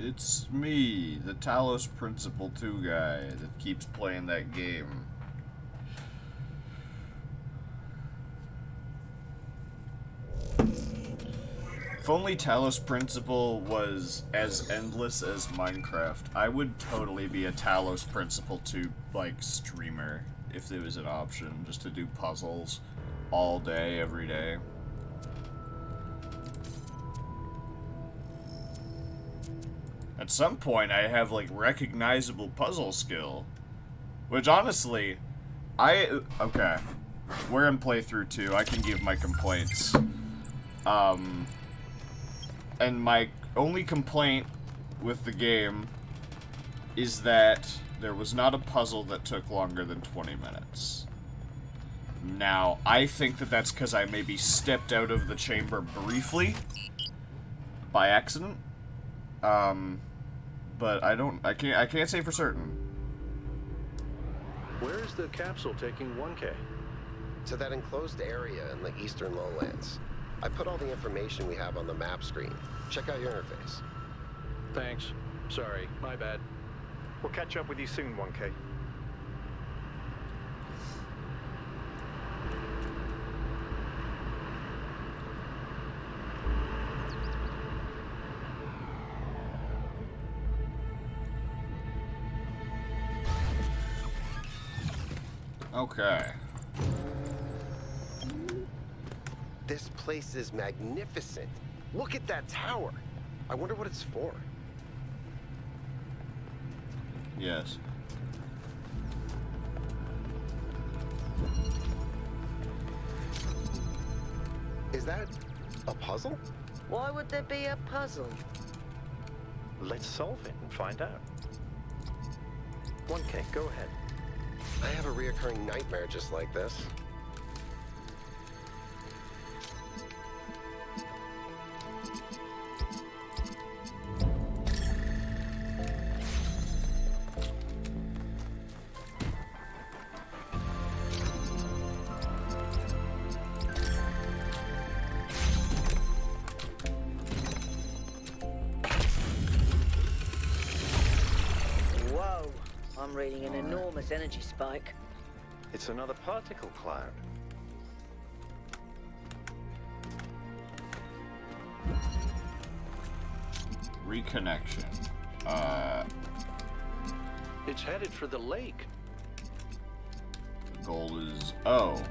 It's me, the Talos Principle 2 guy that keeps playing that game. If only Talos Principle was as endless as Minecraft, I would totally be a Talos Principle 2, like, streamer, if there was an option, just to do puzzles all day, every day. At some point, I have, like, recognizable puzzle skill. Which, honestly, okay. We're in playthrough 2, I can give my complaints. And my only complaint with the game is that there was not a puzzle that took longer than 20 minutes. Now, I think that that's because I maybe stepped out of the chamber briefly by accident. But I can't say for certain. Where is the capsule taking 1K? To that enclosed area in the eastern lowlands. I put all the information we have on the map screen. Check out your interface. Thanks. Sorry, my bad. We'll catch up with you soon, 1K. Okay. This place is magnificent. Look at that tower. I wonder what it's for. Yes. Is that a puzzle? Why would there be a puzzle? Let's solve it and find out. 1K, go ahead. I have a reoccurring nightmare just like this. Whoa, I'm reading an enormous energy spike. It's another particle cloud. Reconnection. It's headed for the lake. The goal is... Oh.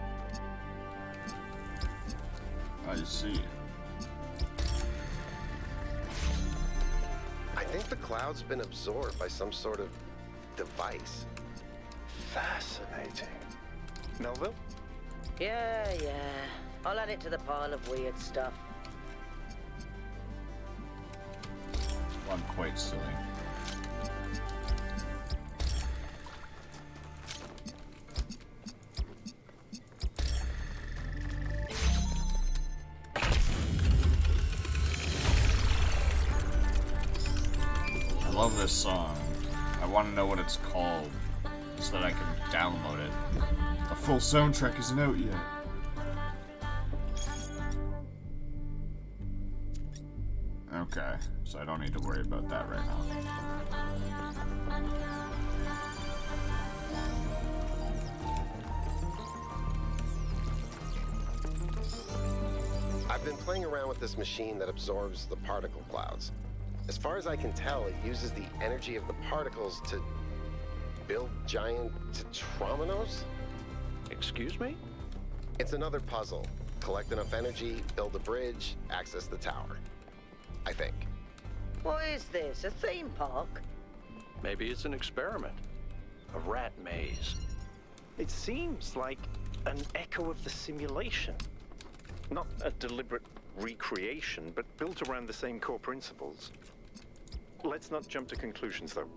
I see. I think the cloud's been absorbed by some sort of device. Fascinating. Melville? Yeah. I'll add it to the pile of weird stuff. I'm quite silly. I love this song. I want to know what it's called so that I can download it. The full soundtrack isn't out yet. Okay, so I don't need to worry about that right now. I've been playing around with this machine that absorbs the particle clouds. As far as I can tell, it uses the energy of the particles to build giant tetrominos? Excuse me? It's another puzzle. Collect enough energy, build a bridge, access the tower. I think. What is this, a theme park? Maybe it's an experiment. A rat maze. It seems like an echo of the simulation. Not a deliberate recreation, but built around the same core principles. Let's not jump to conclusions, though.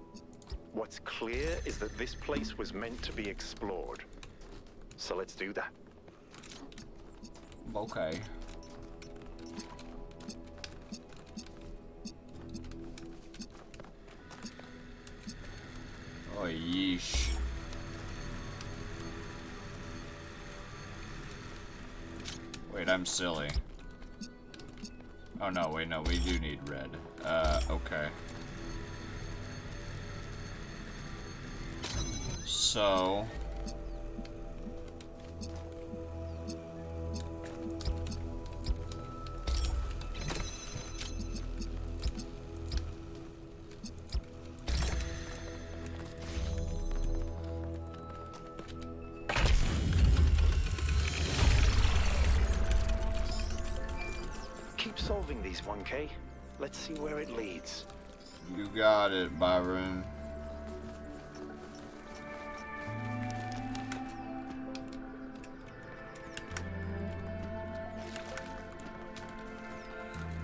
What's clear is that this place was meant to be explored. So let's do that. Okay. Oh, yeesh. Wait, I'm silly. Oh no, wait, no, we do need red. Okay. So... Keep solving these, 1K. Let's see where it leads. You got it, Byron.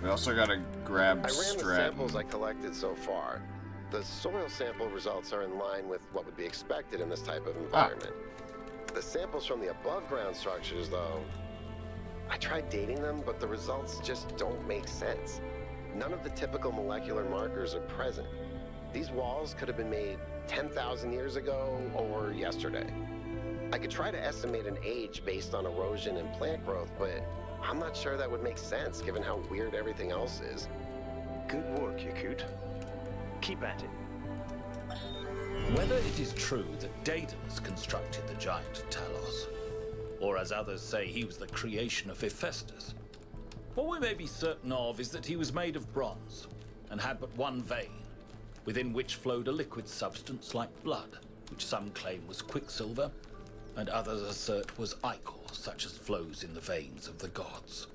We also gotta grab I ran the Stratton. samples I collected so far. The soil sample results are in line with what would be expected in this type of environment. The samples from the above ground structures, though, I tried dating them, but the results just don't make sense. None of the typical molecular markers are present. These walls could have been made 10,000 years ago or yesterday. I could try to estimate an age based on erosion and plant growth, but I'm not sure that would make sense given how weird everything else is. Good work, Yakut. Keep at it. Whether it is true that Daedalus constructed the giant Talos, or as others say he was the creation of Hephaestus, what we may be certain of is that he was made of bronze and had but one vein, within which flowed a liquid substance like blood, which some claim was quicksilver, and others assert was ichor, such as flows in the veins of the gods.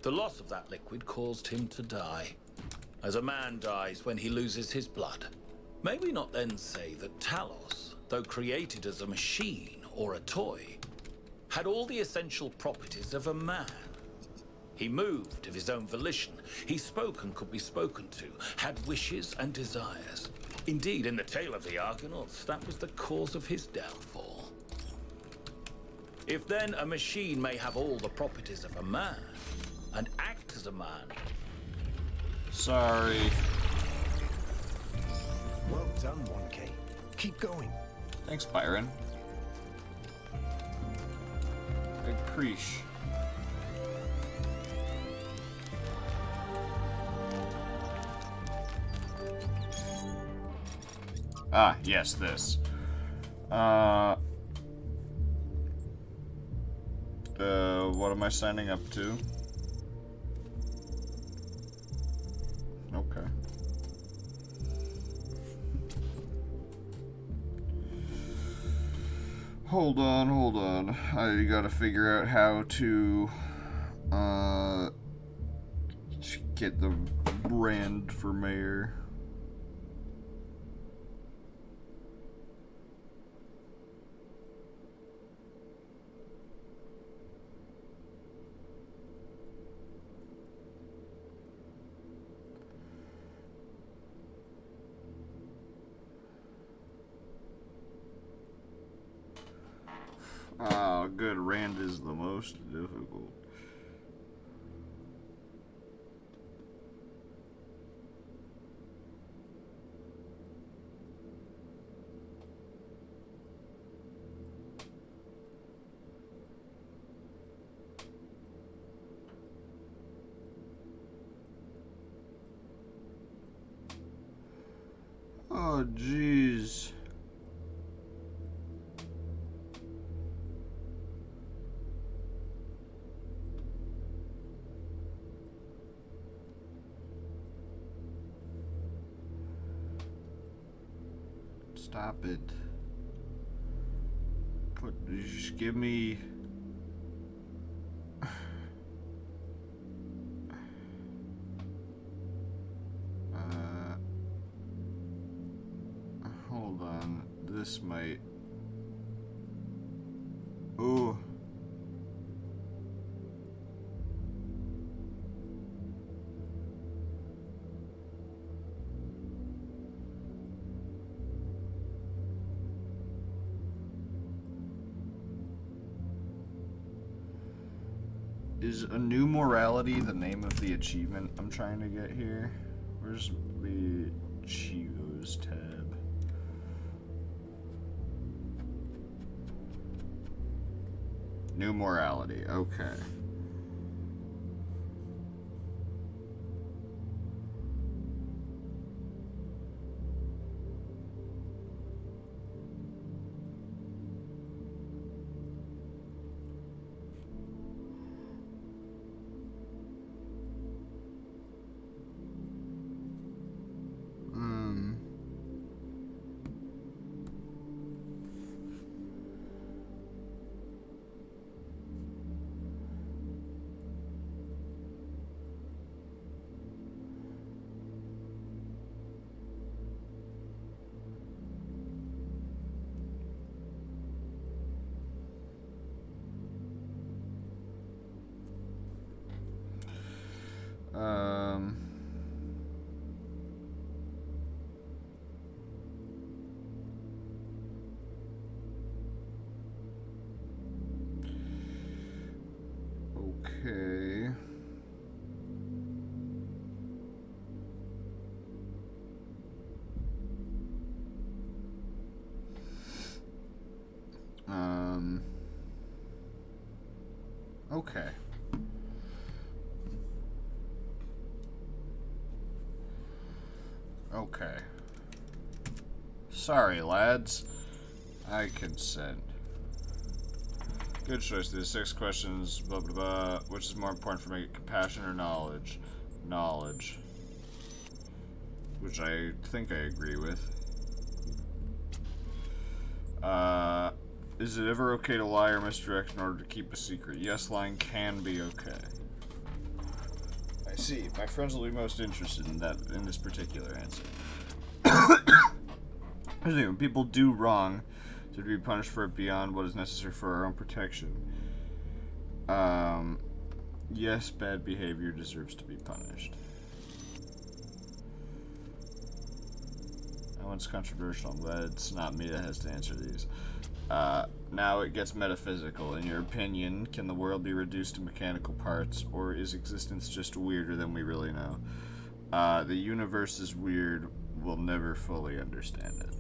The loss of that liquid caused him to die, as a man dies when he loses his blood. May we not then say that Talos, though created as a machine or a toy, had all the essential properties of a man? He moved of his own volition, he spoke and could be spoken to, had wishes and desires. Indeed, in the tale of the Argonauts, that was the cause of his downfall. If then a machine may have all the properties of a man, and act as a man... Sorry. Well done, 1K. Keep going. Thanks, Byron. Big preach. Ah, yes, this. What am I signing up to? Okay. Hold on. I gotta figure out how to, get the brand for mayor. Oh, good. Rand is the most difficult. Oh, jeez. Stop it. Just give me... hold on. This might... Ooh. Is a new morality the name of the achievement I'm trying to get here? Where's the Achievos tab? New morality, okay. Okay. Okay. Sorry, lads. I consent. Good choice. There's 6 questions, blah blah blah. Which is more important for me, compassion or knowledge? Knowledge. Which I think I agree with. Is it ever okay to lie or misdirect in order to keep a secret? Yes, lying can be okay. I see. My friends will be most interested in that, in this particular answer. When people do wrong, to be punished for it beyond what is necessary for our own protection. Yes, bad behavior deserves to be punished. That one's controversial. I'm glad it's not me that has to answer these. Now it gets metaphysical. In your opinion, can the world be reduced to mechanical parts, or is existence just weirder than we really know? The universe is weird. We'll never fully understand it.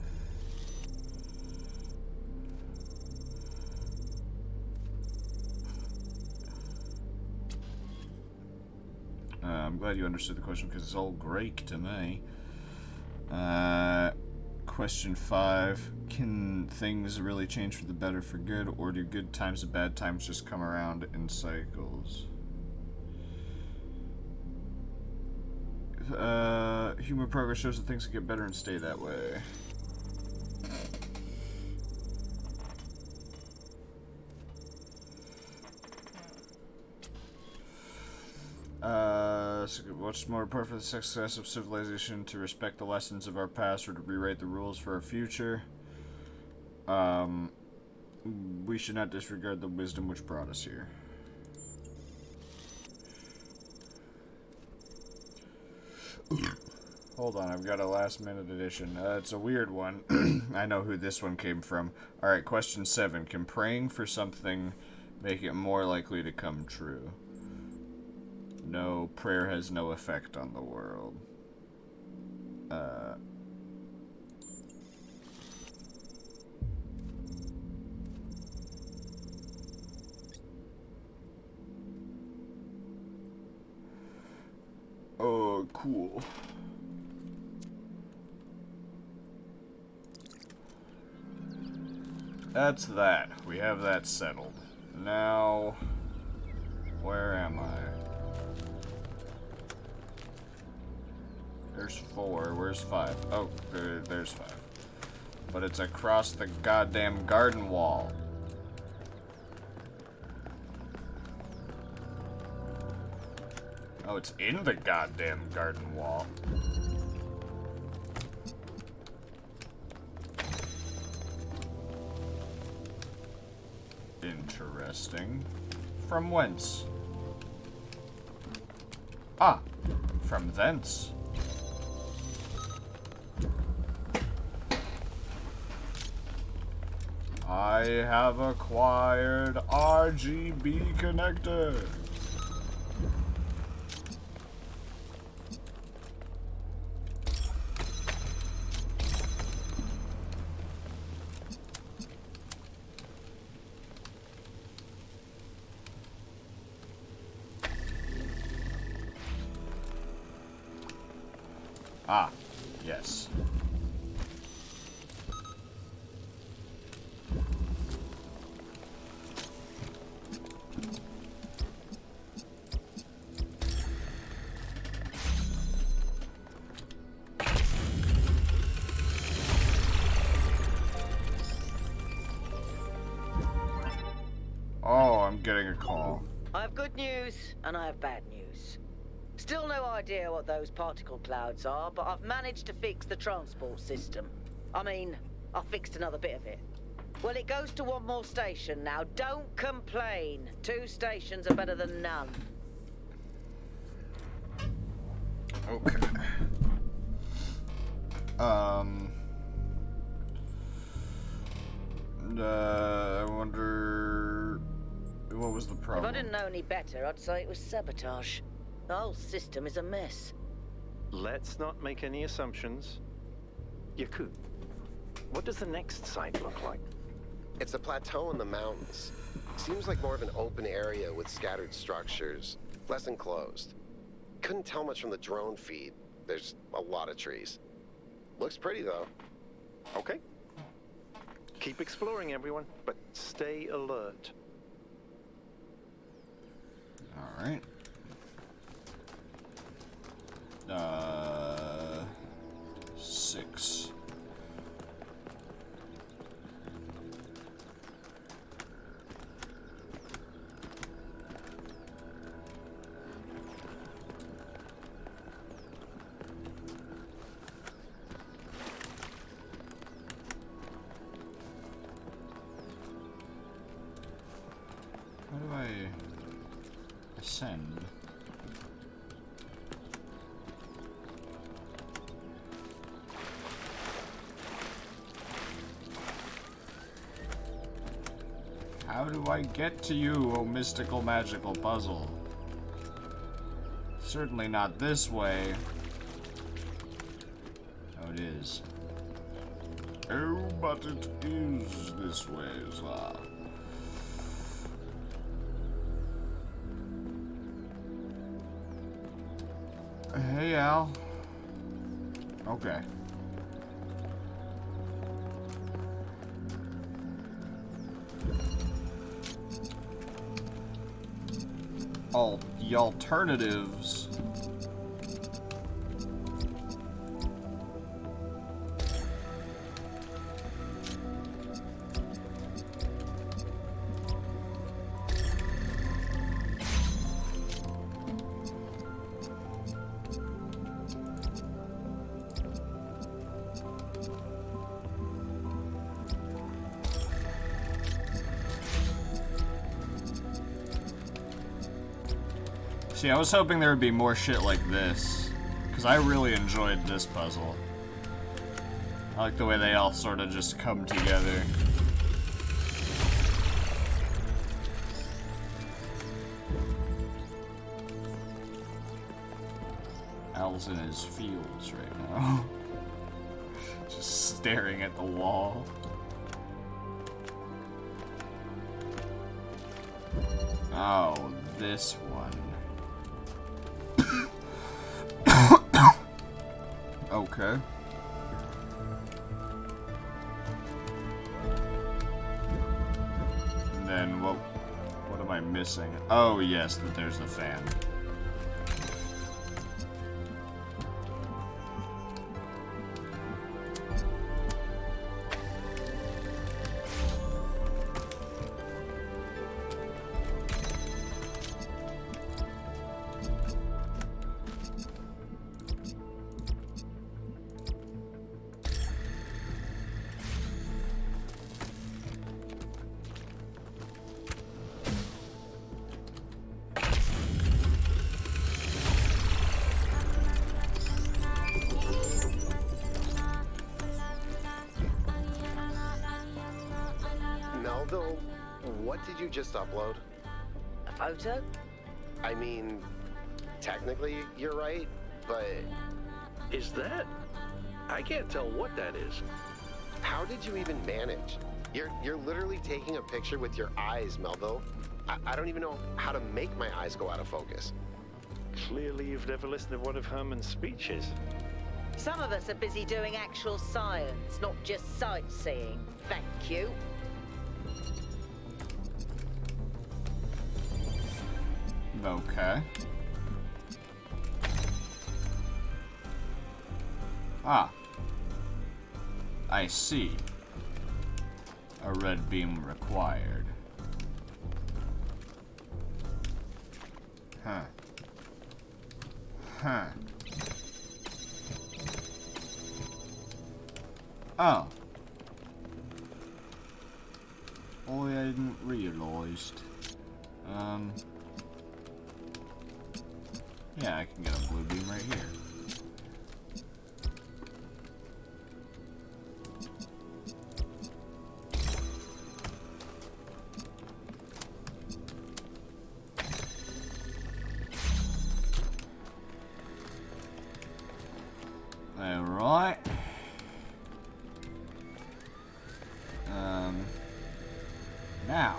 I'm glad you understood the question because it's all Greek to me. Question 5. Can things really change for the better for good, or do good times and bad times just come around in cycles? Human progress shows that things can get better and stay that way. What's more important for the success of civilization, to respect the lessons of our past or to rewrite the rules for our future? We should not disregard the wisdom which brought us here. Hold on, I've got a last minute edition. It's a weird one. I know who this one came from. Alright, question 7. Can praying for something make it more likely to come true? No, prayer has no effect on the world. Oh, cool. That's that. We have that settled. Now, where am I? There's 4. Where's 5? Oh, there's 5. But it's across the goddamn garden wall. Oh, it's in the goddamn garden wall. Interesting. From whence? Ah, from thence. I have acquired RGB connector. Ah, yes. Oh, I'm getting a call. I have good news, and I have bad news. Still no idea what those particle clouds are, but I've managed to fix the transport system. I mean, I've fixed another bit of it. Well, it goes to one more station now. Don't complain. 2 stations are better than none. Okay. I wonder what was the problem? If I didn't know any better, I'd say it was sabotage. The whole system is a mess. Let's not make any assumptions. Yaku, what does the next site look like? It's a plateau in the mountains. Seems like more of an open area with scattered structures, less enclosed. Couldn't tell much from the drone feed. There's a lot of trees. Looks pretty though. Okay. Keep exploring, everyone, but stay alert. Alright. 6. How do I ascend? How do I get to you, oh mystical magical puzzle? Certainly not this way. Oh, it is. Oh, but it is this way, sir. Hey, Yall. Okay. The alternatives. See, I was hoping there would be more shit like this, because I really enjoyed this puzzle. I like the way they all sort of just come together. Al's in his feels right now. Just staring at the wall. Oh, this one. Okay. And then what am I missing? Oh yes, that there's the fan. Melville, what did you just upload? A photo? I mean, technically you're right, but Is that? I can't tell what that is. how did you even manage? You're literally taking a picture with your eyes, Melville. I don't even know how to make my eyes go out of focus. Clearly you've never listened to one of Herman's speeches. Some of us are busy doing actual science, not just sightseeing. Thank you. Okay. Ah. I see. A red beam required. Huh. Huh. Oh. Oh, I hadn't realized. Yeah, I can get a blue beam right here. Alright. Now.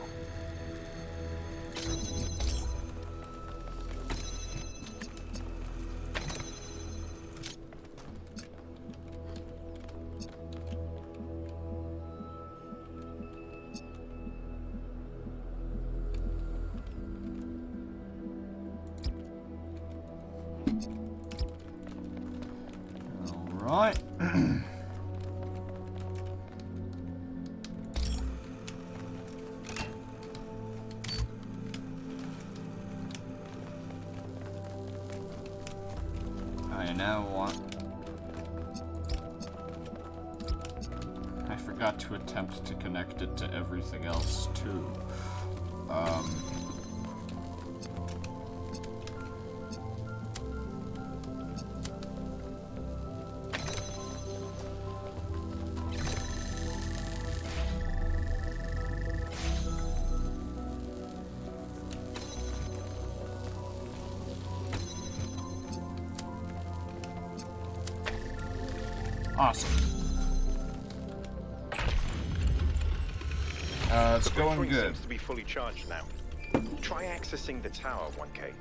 Right. I now want... I forgot to attempt to connect it to everything else too. Awesome. It's going Battery good. seems to be fully charged now. Try accessing the tower, 1K.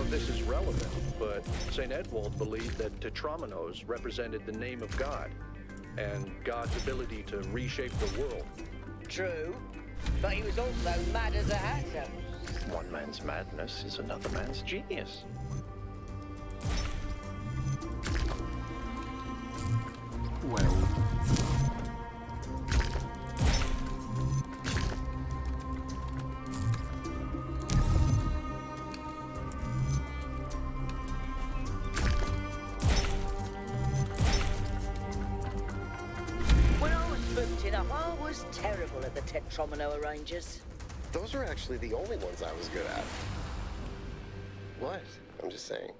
This is relevant, but St. Edwald believed that Tetrominoes represented the name of God, and God's ability to reshape the world. True, but he was also mad as a hatter. One man's madness is another man's genius. Well. I was terrible at the Tetromino arrangers. Those are actually the only ones I was good at. What? I'm just saying.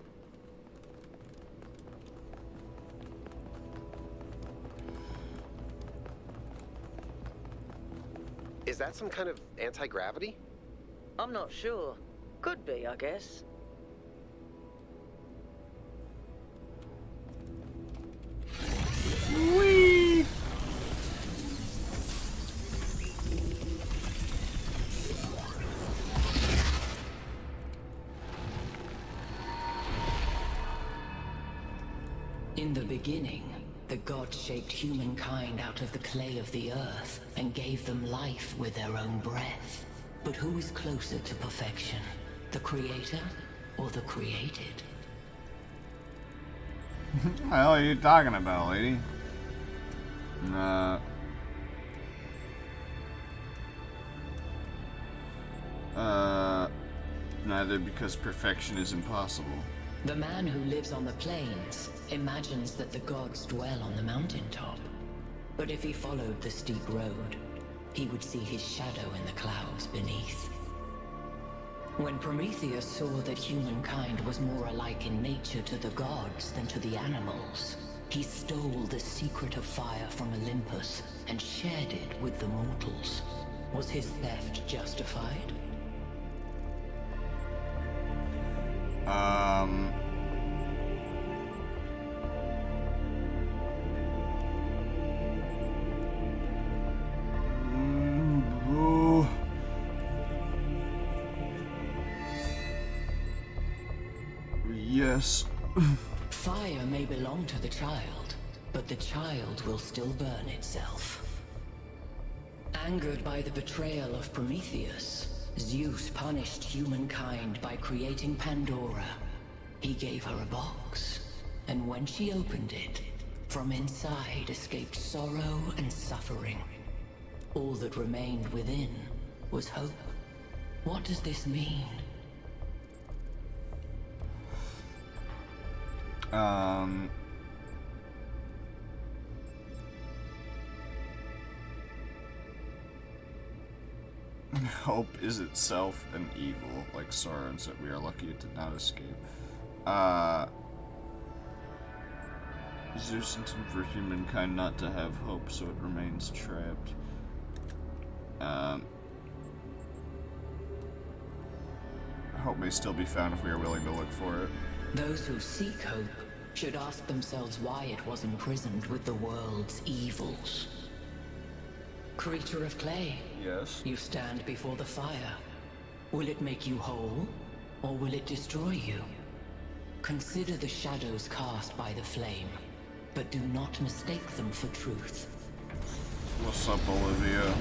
Is that some kind of anti-gravity? I'm not sure. Could be, I guess. Whee! In the beginning, the gods shaped humankind out of the clay of the earth and gave them life with their own breath. But who is closer to perfection? The creator or the created? What the hell are you talking about, lady? Neither, because perfection is impossible. The man who lives on the plains imagines that the gods dwell on the mountaintop. But if he followed the steep road, he would see his shadow in the clouds beneath. When Prometheus saw that humankind was more alike in nature to the gods than to the animals, he stole the secret of fire from Olympus and shared it with the mortals. Was his theft justified? Yes. Fire may belong to the child, but the child will still burn itself. Angered by the betrayal of Prometheus, Zeus punished humankind by creating Pandora. He gave her a box, and when she opened it, from inside escaped sorrow and suffering. All that remained within was hope. What does this mean? Hope is itself an evil, like Sauron said. We are lucky it did not escape. Zeus intended for humankind not to have hope, so it remains trapped. Hope may still be found if we are willing to look for it. Those who seek hope should ask themselves why it was imprisoned with the world's evils. Creature of clay, Yes. you stand before the fire. Will it make you whole, or will it destroy you? Consider the shadows cast by the flame, but do not mistake them for truth. What's up, Olivia?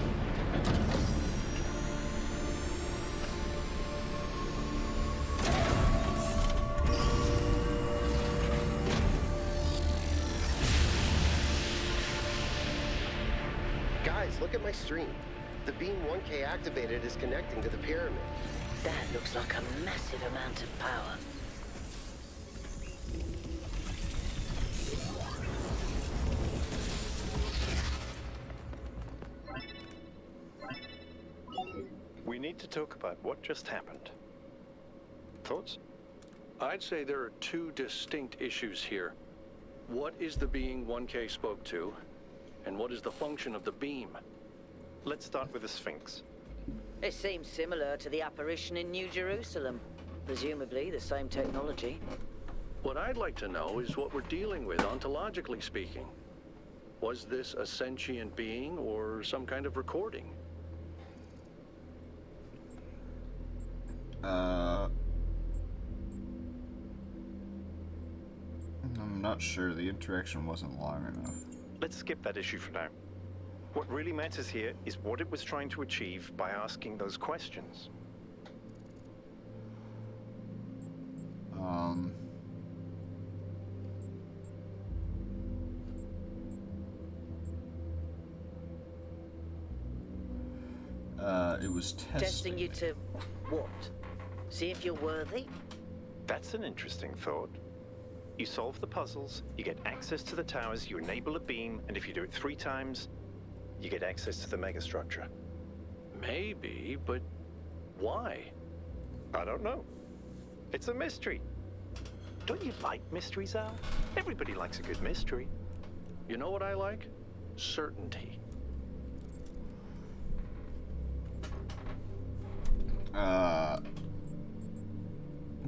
Guys, look at my stream. The beam 1K activated is connecting to the pyramid. That looks like a massive amount of power. We need to talk about what just happened. Thoughts? I'd say there are two distinct issues here. What is the being 1K spoke to? And what is the function of the beam? Let's start with the Sphinx. It seems similar to the apparition in New Jerusalem. Presumably the same technology. What I'd like to know is what we're dealing with, ontologically speaking. Was this a sentient being or some kind of recording? I'm not sure. The interaction wasn't long enough. Let's skip that issue for now. What really matters here is what it was trying to achieve by asking those questions. It was Testing you to what? See if you're worthy? That's an interesting thought. You solve the puzzles, you get access to the towers, you enable a beam, and if you do it 3 times, you get access to the megastructure. Maybe, but why? I don't know. It's a mystery. Don't you like mysteries, Al? Everybody likes a good mystery. You know what I like? Certainty.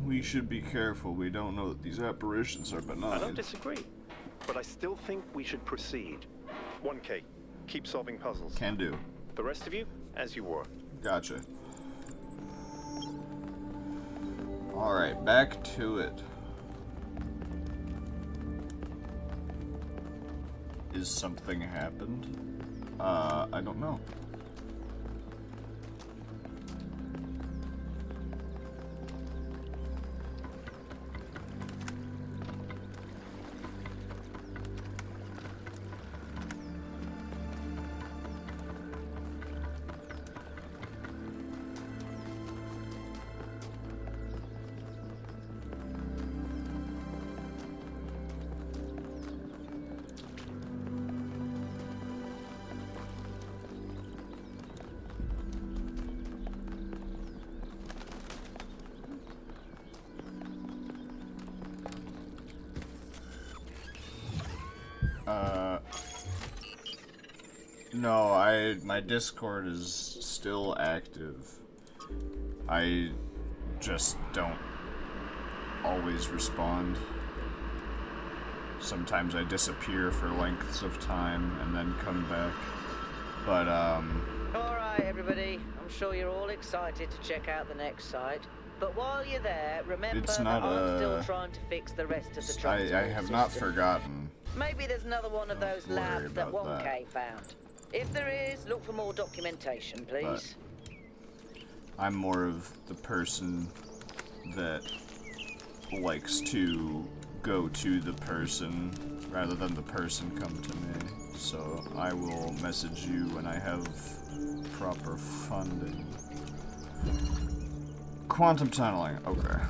We should be careful. We don't know that these apparitions are benign. I don't disagree, but I still think we should proceed. 1K, keep solving puzzles. Can do. The rest of you, as you were. Gotcha. Alright, back to it. Is something happened? I don't know. No, my Discord is still active. I just don't always respond. Sometimes I disappear for lengths of time and then come back. But, Alright, everybody. I'm sure you're all excited to check out the next site. But while you're there, remember It's that not I'm still trying to fix the rest of the transport I have not system. forgotten. Maybe there's another one of those Don't worry labs that about 1K found. If there is, look for more documentation, please. I'm more of the person that likes to go to the person rather than the person come to me. So I will message you when I have proper funding. Quantum tunneling, okay.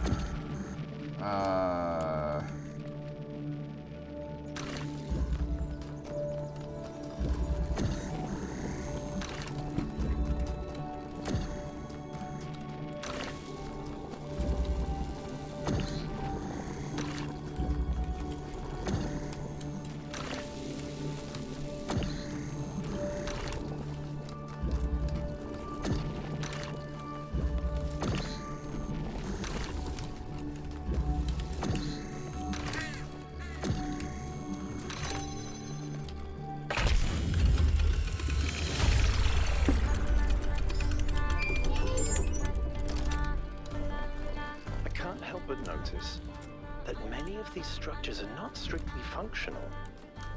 can't help but notice that many of these structures are not strictly functional.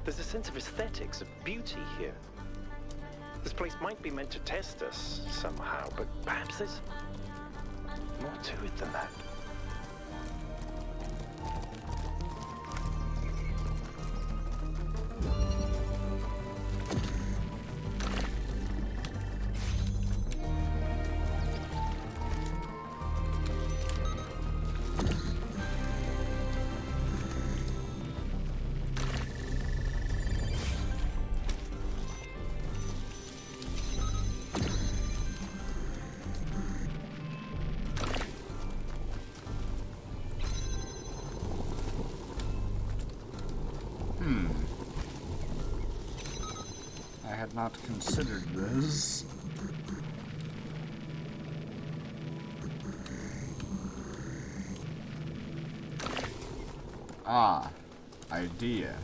There's a sense of aesthetics, of beauty here. This place might be meant to test us somehow, but perhaps there's more to it than that. I had not considered this. Ah, idea.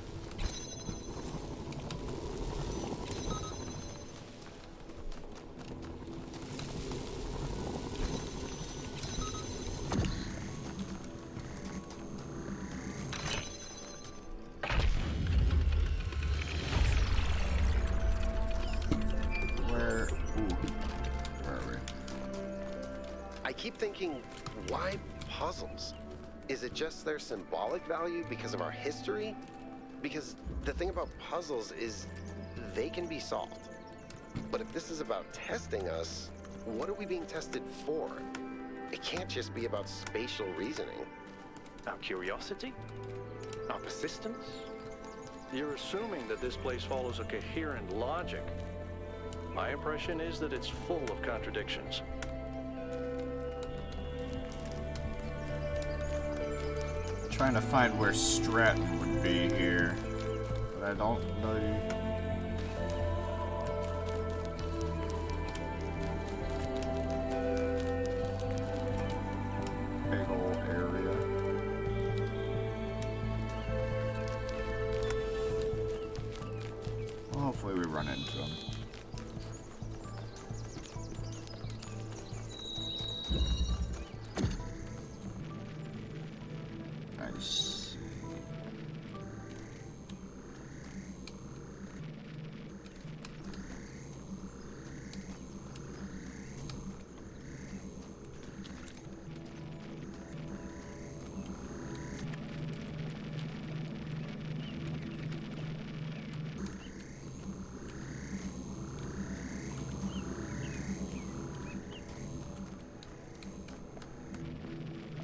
Where are we? I keep thinking, why puzzles? Is it just their symbolic value because of our history? Because the thing about puzzles is they can be solved. But if this is about testing us, what are we being tested for? It can't just be about spatial reasoning. Our curiosity? Our persistence? You're assuming that this place follows a coherent logic. My impression is that it's full of contradictions. Trying to find where Stratton would be here, but I don't know. Big old area. Well, hopefully we run into him. Nice.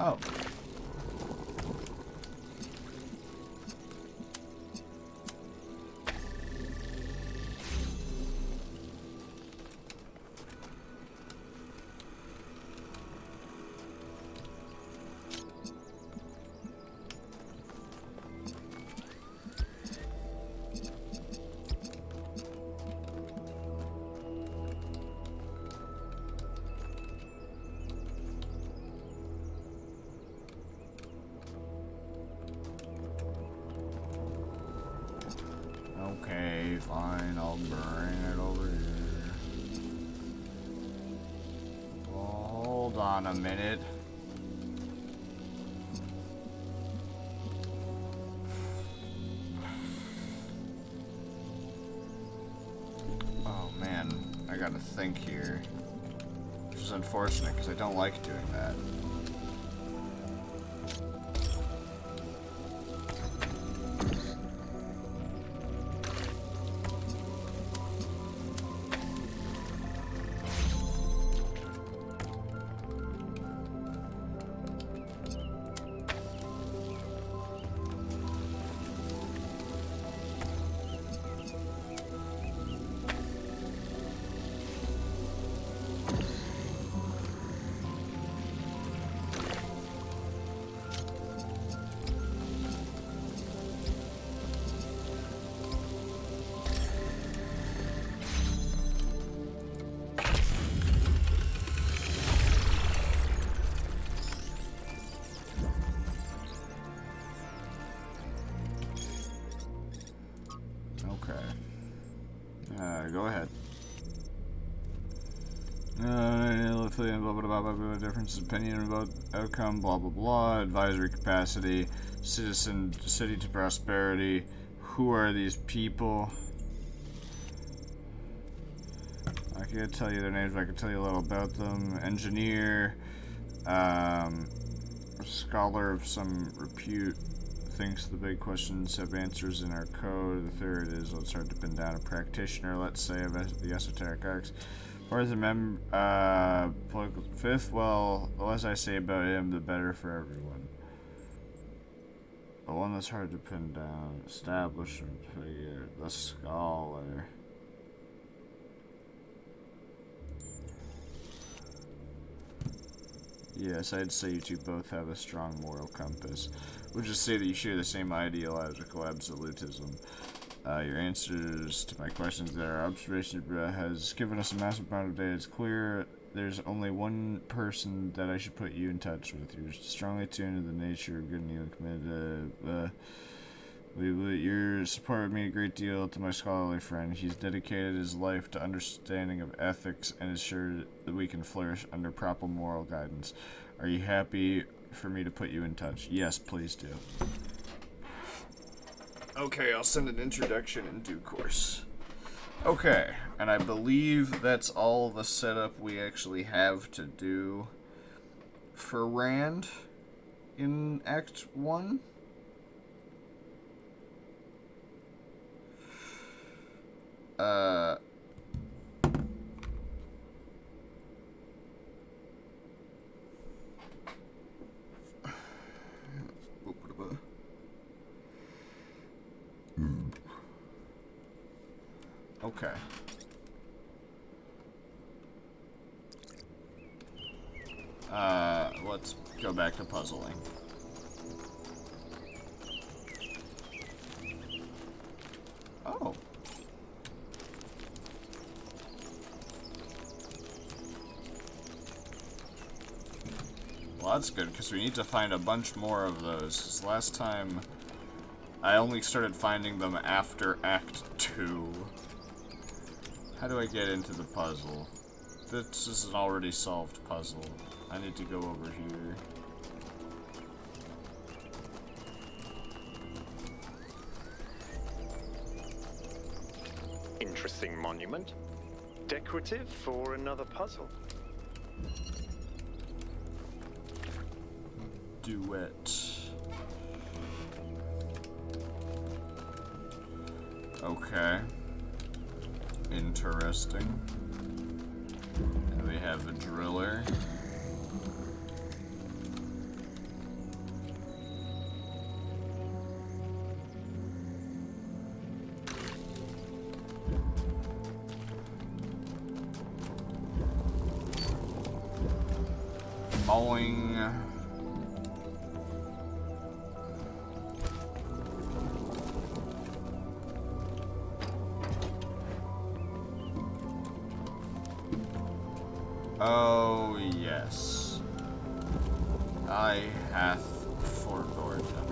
Oh. Okay, fine, I'll bring it over here. Well, hold on a minute. Oh man, I gotta think here. Which is unfortunate because I don't like doing that. blah, blah, blah, blah, blah, difference of opinion about outcome, blah, blah, blah, advisory capacity, citizen, city to prosperity. Who are these people? I can't tell you their names, but I can tell you a little about them. Engineer, scholar of some repute, thinks the big questions have answers in our code. The third is, let's start to pin down a practitioner, let's say, of the esoteric arts. Fourth, political. Fifth, well, the less I say about him, the better for everyone. The one that's hard to pin down, establishment figure, the scholar. Yes, I'd say you two both have a strong moral compass. We'll just say that you share the same ideological absolutism. Your answers to my questions there. Our observation has given us a massive amount of data. It's clear there's only one person that I should put you in touch with. You're strongly tuned to the nature of good and evil, committed your support would mean a great deal to my scholarly friend. He's dedicated his life to understanding of ethics and is sure that we can flourish under proper moral guidance. Are you happy for me to put you in touch? Yes, please do. Okay, I'll send an introduction in due course. Okay, and I believe that's all the setup we actually have to do for Rand in Act 1. Okay. Let's go back to puzzling. Oh. Well, that's good, because we need to find a bunch more of those. 'Cause last time, I only started finding them after Act 2. How do I get into the puzzle? This is an already solved puzzle. I need to go over here. Interesting monument. Decorative for another puzzle. Duet. Okay. Interesting. And we have a driller. Mowing. Oh, yes. I hath forgotten.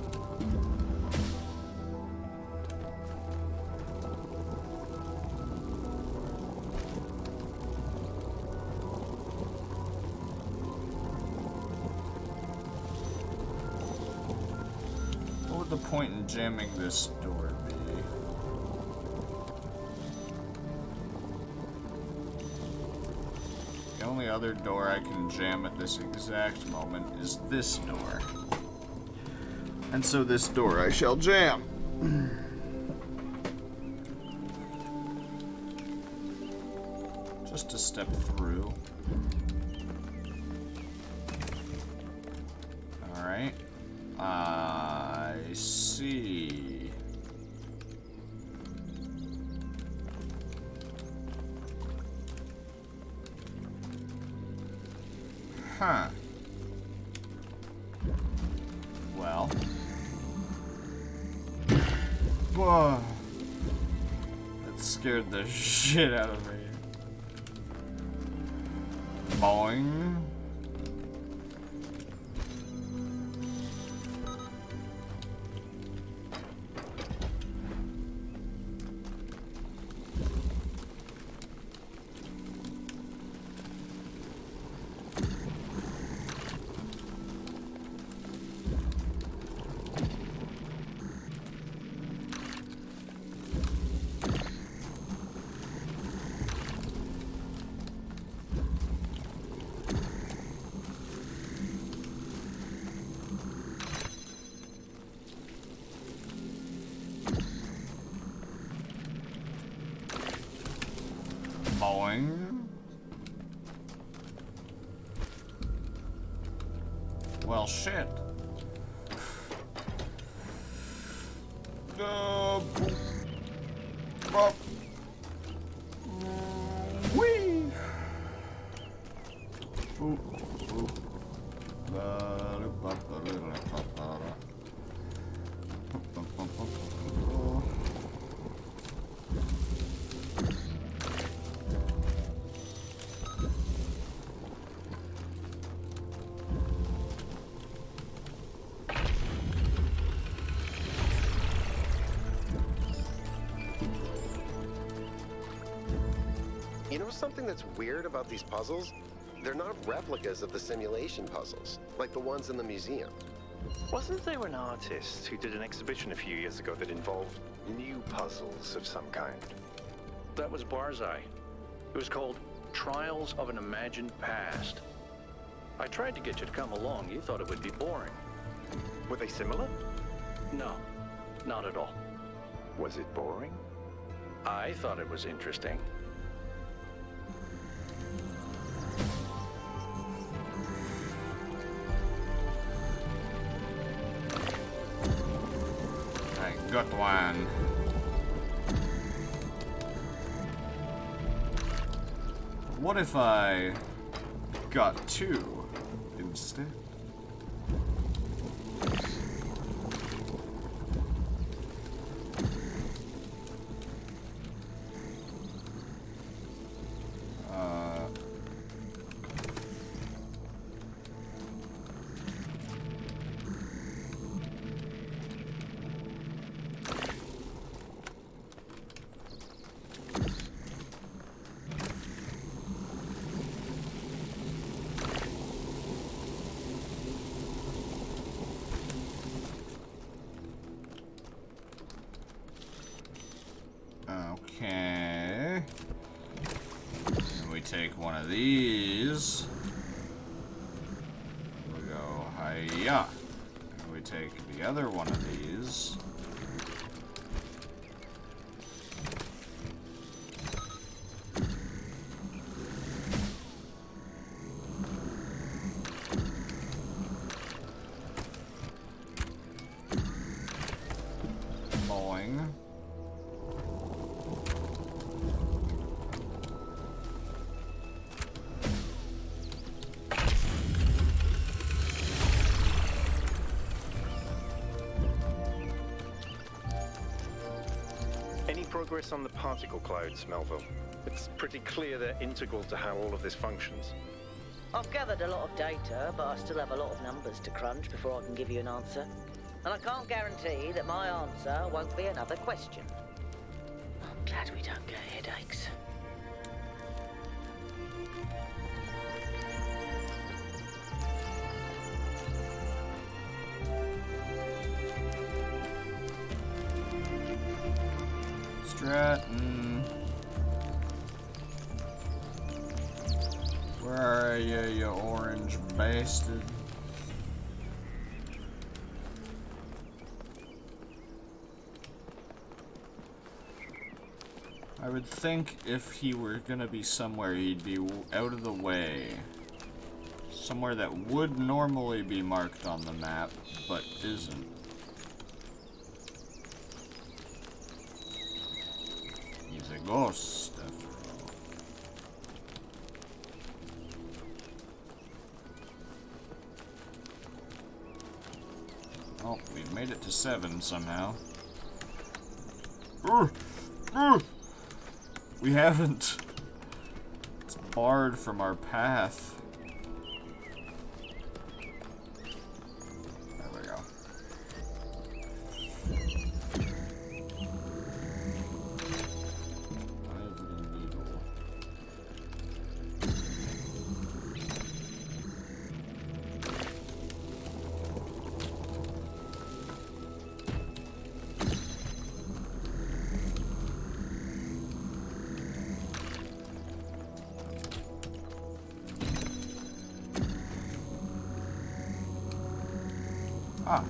What would the point in jamming this door be? The only other door I can jam at this exact moment is this door. And so this door I shall jam. Just to step through. Alright. I see. Huh. Well. Whoa. That scared the shit out of me. Boing. Boing. Well, shit. Whee! Ooh, ooh. You know something that's weird about these puzzles? They're not replicas of the simulation puzzles, like the ones in the museum. Wasn't there an artist who did an exhibition a few years ago that involved new puzzles of some kind? That was Barzai. It was called Trials of an Imagined Past. I tried to get you to come along. You thought it would be boring. Were they similar? No, not at all. Was it boring? I thought it was interesting. I got one. What if I got two instead? Okay. And we take one of these. We go hiya. And we take the other one of these. Boing. Any progress on the particle clouds, Melville? It's pretty clear they're integral to how all of this functions. I've gathered a lot of data, but I still have a lot of numbers to crunch before I can give you an answer. And I can't guarantee that my answer won't be another question. I'm glad we don't get headaches. Stratton. Where are you, you orange bastard? I would think if he were gonna be somewhere, he'd be out of the way. Somewhere that would normally be marked on the map, but isn't. He's a ghost, after all. Oh, we've made it to 7 somehow. We haven't. It's barred from our path. There we go. Ivory needle. Ah.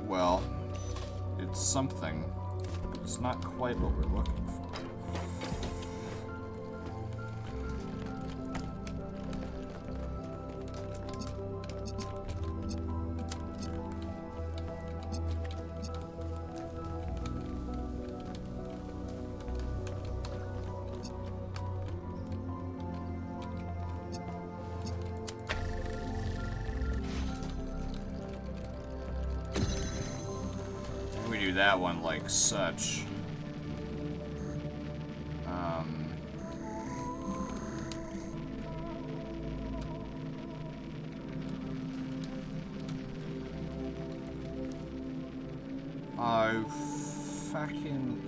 well, it's something. It's not quite what we're looking for. We do that one like such. I fucking...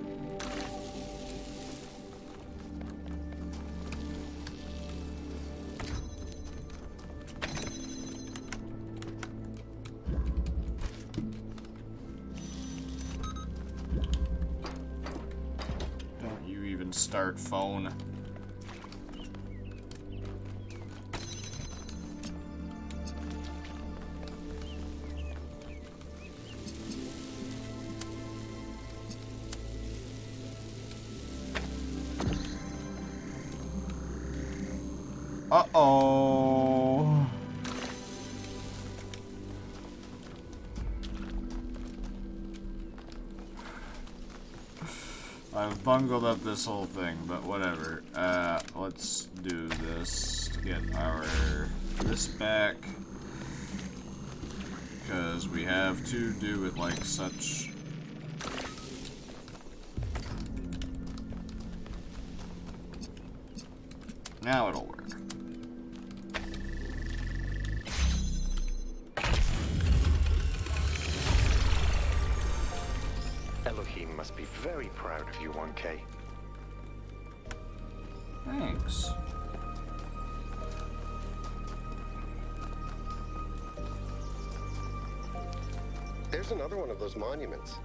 Don't you even start phone. Uh-oh. I've bungled up this whole thing, but whatever. Let's do this to get this back. Because we have to do it like such. Now it'll work. Elohim must be very proud of you, 1K. Thanks. There's another one of those monuments.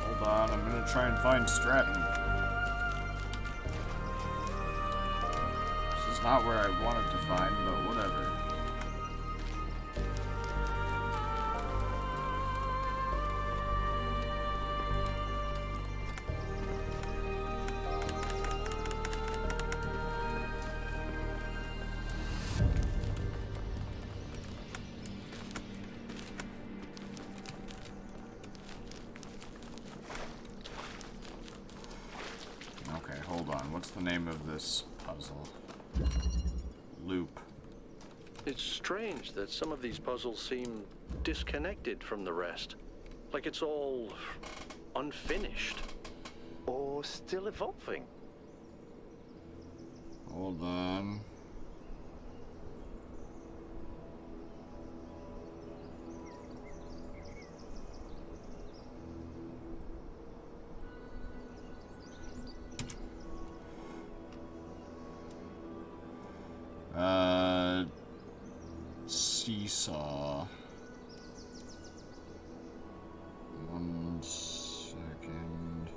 Hold on, I'm gonna try and find Stratton. This is not where I wanted to find, but whatever. Okay, hold on. What's the name of this puzzle? Loop. It's strange that some of these puzzles seem disconnected from the rest. Like it's all unfinished. Or still evolving. Hold on. Seesaw. 1 second.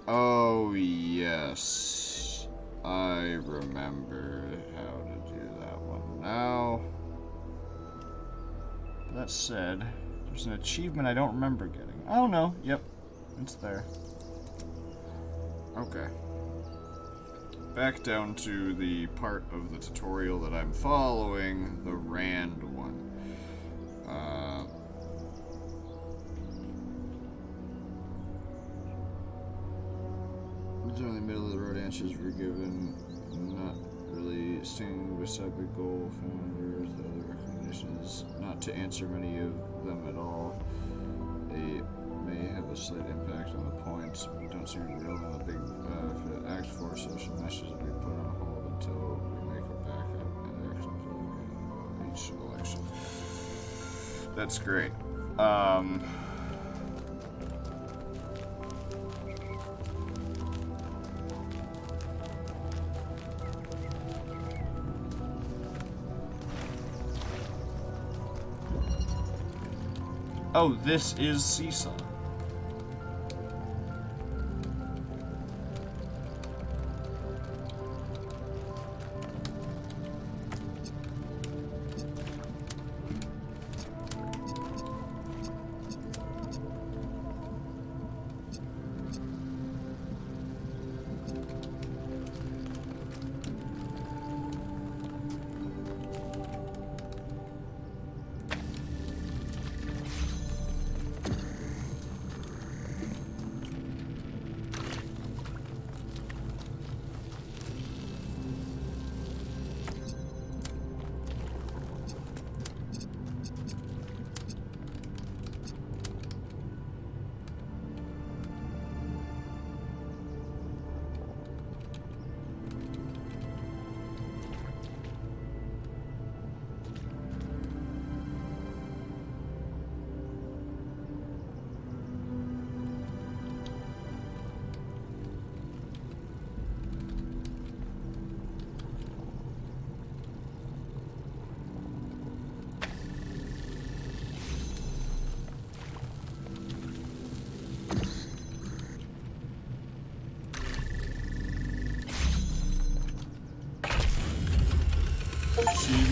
Oh, yes. I remember how to do that one now. That said, there's an achievement I don't remember getting. Oh, no. Yep. It's there. Okay. Back down to the part of the tutorial that I'm following, the Rand one. During the middle of the road, answers were given, not really staying beside the goal. Founders, the other recommendation is not to answer many of them at all. They may have a slight impact on the points, but don't seem real in the big Act 4 social messages will be put on hold until we make a backup and actions each election. That's great. Oh, this is Seesaw.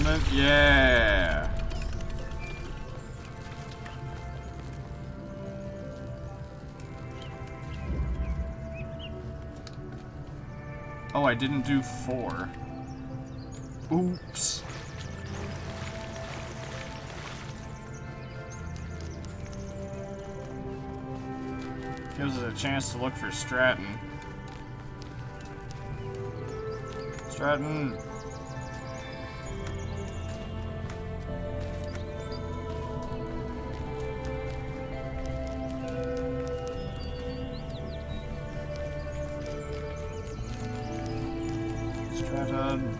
it? Yeah! Oh, I didn't do 4. Oops. Gives us a chance to look for Stratton. Stratton! Stratton!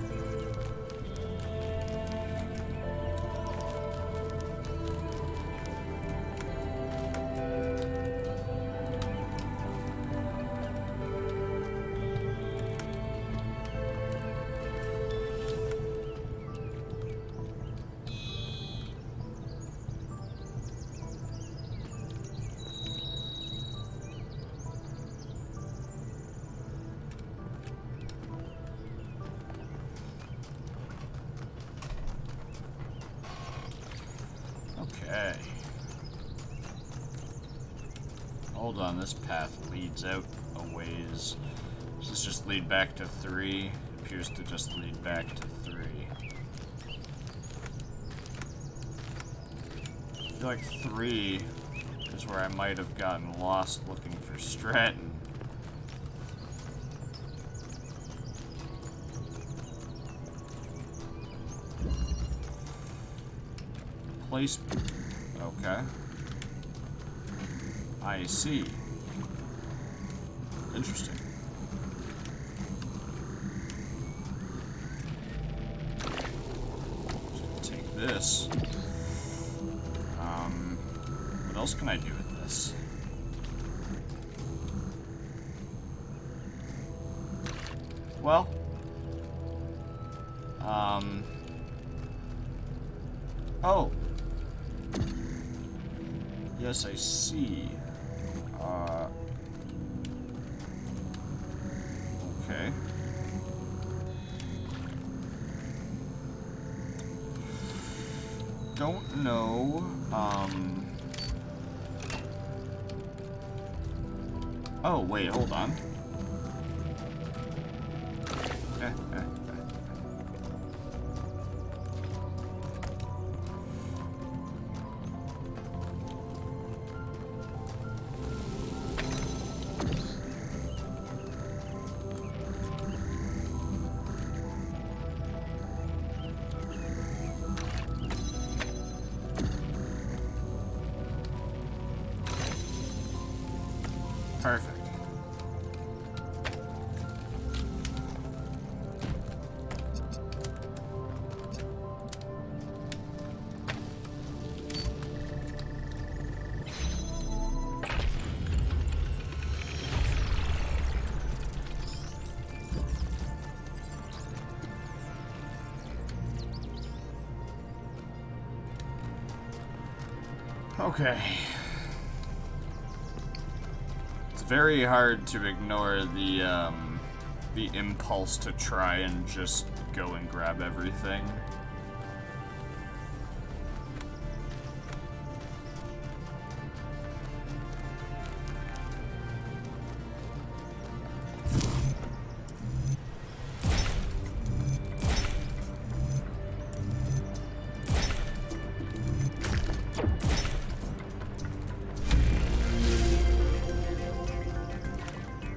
Okay. Hold on, this path leads out a ways. Does this just lead back to 3? Appears to just lead back to 3. I feel like 3 is where I might have gotten lost looking for Stratton. Place. Okay. I see. Interesting. Just take this. What else can I do with this? Well. Oh. Yes, I see. Okay. Don't know, Oh, wait, hold on. Perfect. Okay. It's very hard to ignore the impulse to try and just go and grab everything.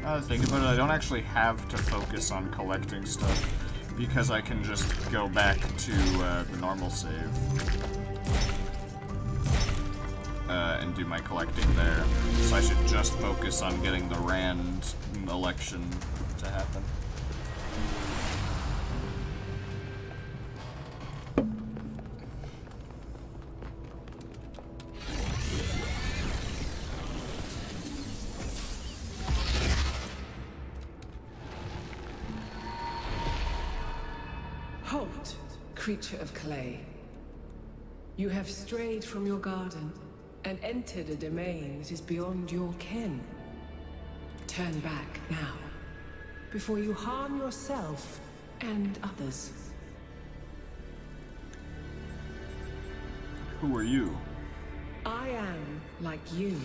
Now that I think about it, I don't actually have to focus on collecting stuff because I can just go back to the normal save and do my collecting there. So I should just focus on getting the Rand election to happen. Halt, creature of clay. You have strayed from your garden and entered a domain that is beyond your ken. Turn back now, before you harm yourself and others. Who are you? I am, like you,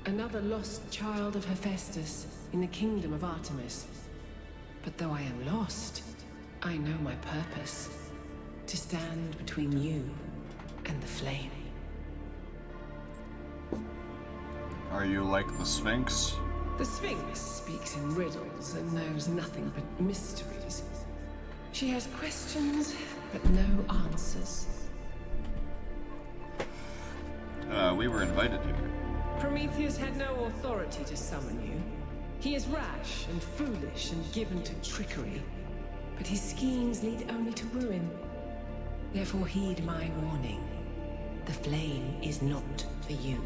another lost child of Hephaestus in the kingdom of Artemis. But though I am lost, I know my purpose. To stand between you and the flame. Are you like the Sphinx? The Sphinx speaks in riddles and knows nothing but mysteries. She has questions, but no answers. We were invited here. Prometheus had no authority to summon you. He is rash and foolish and given to trickery. But his schemes lead only to ruin. Therefore heed my warning. The flame is not for you.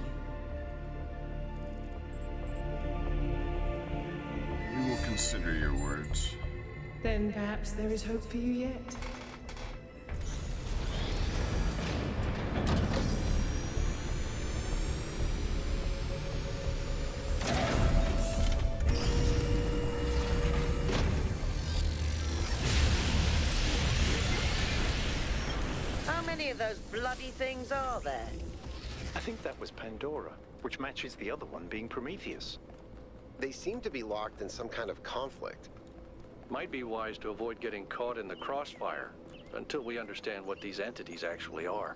We will consider your words. Then perhaps there is hope for you yet. How many of those bloody things are there? I think that was Pandora, which matches the other one being Prometheus. They seem to be locked in some kind of conflict. Might be wise to avoid getting caught in the crossfire until we understand what these entities actually are.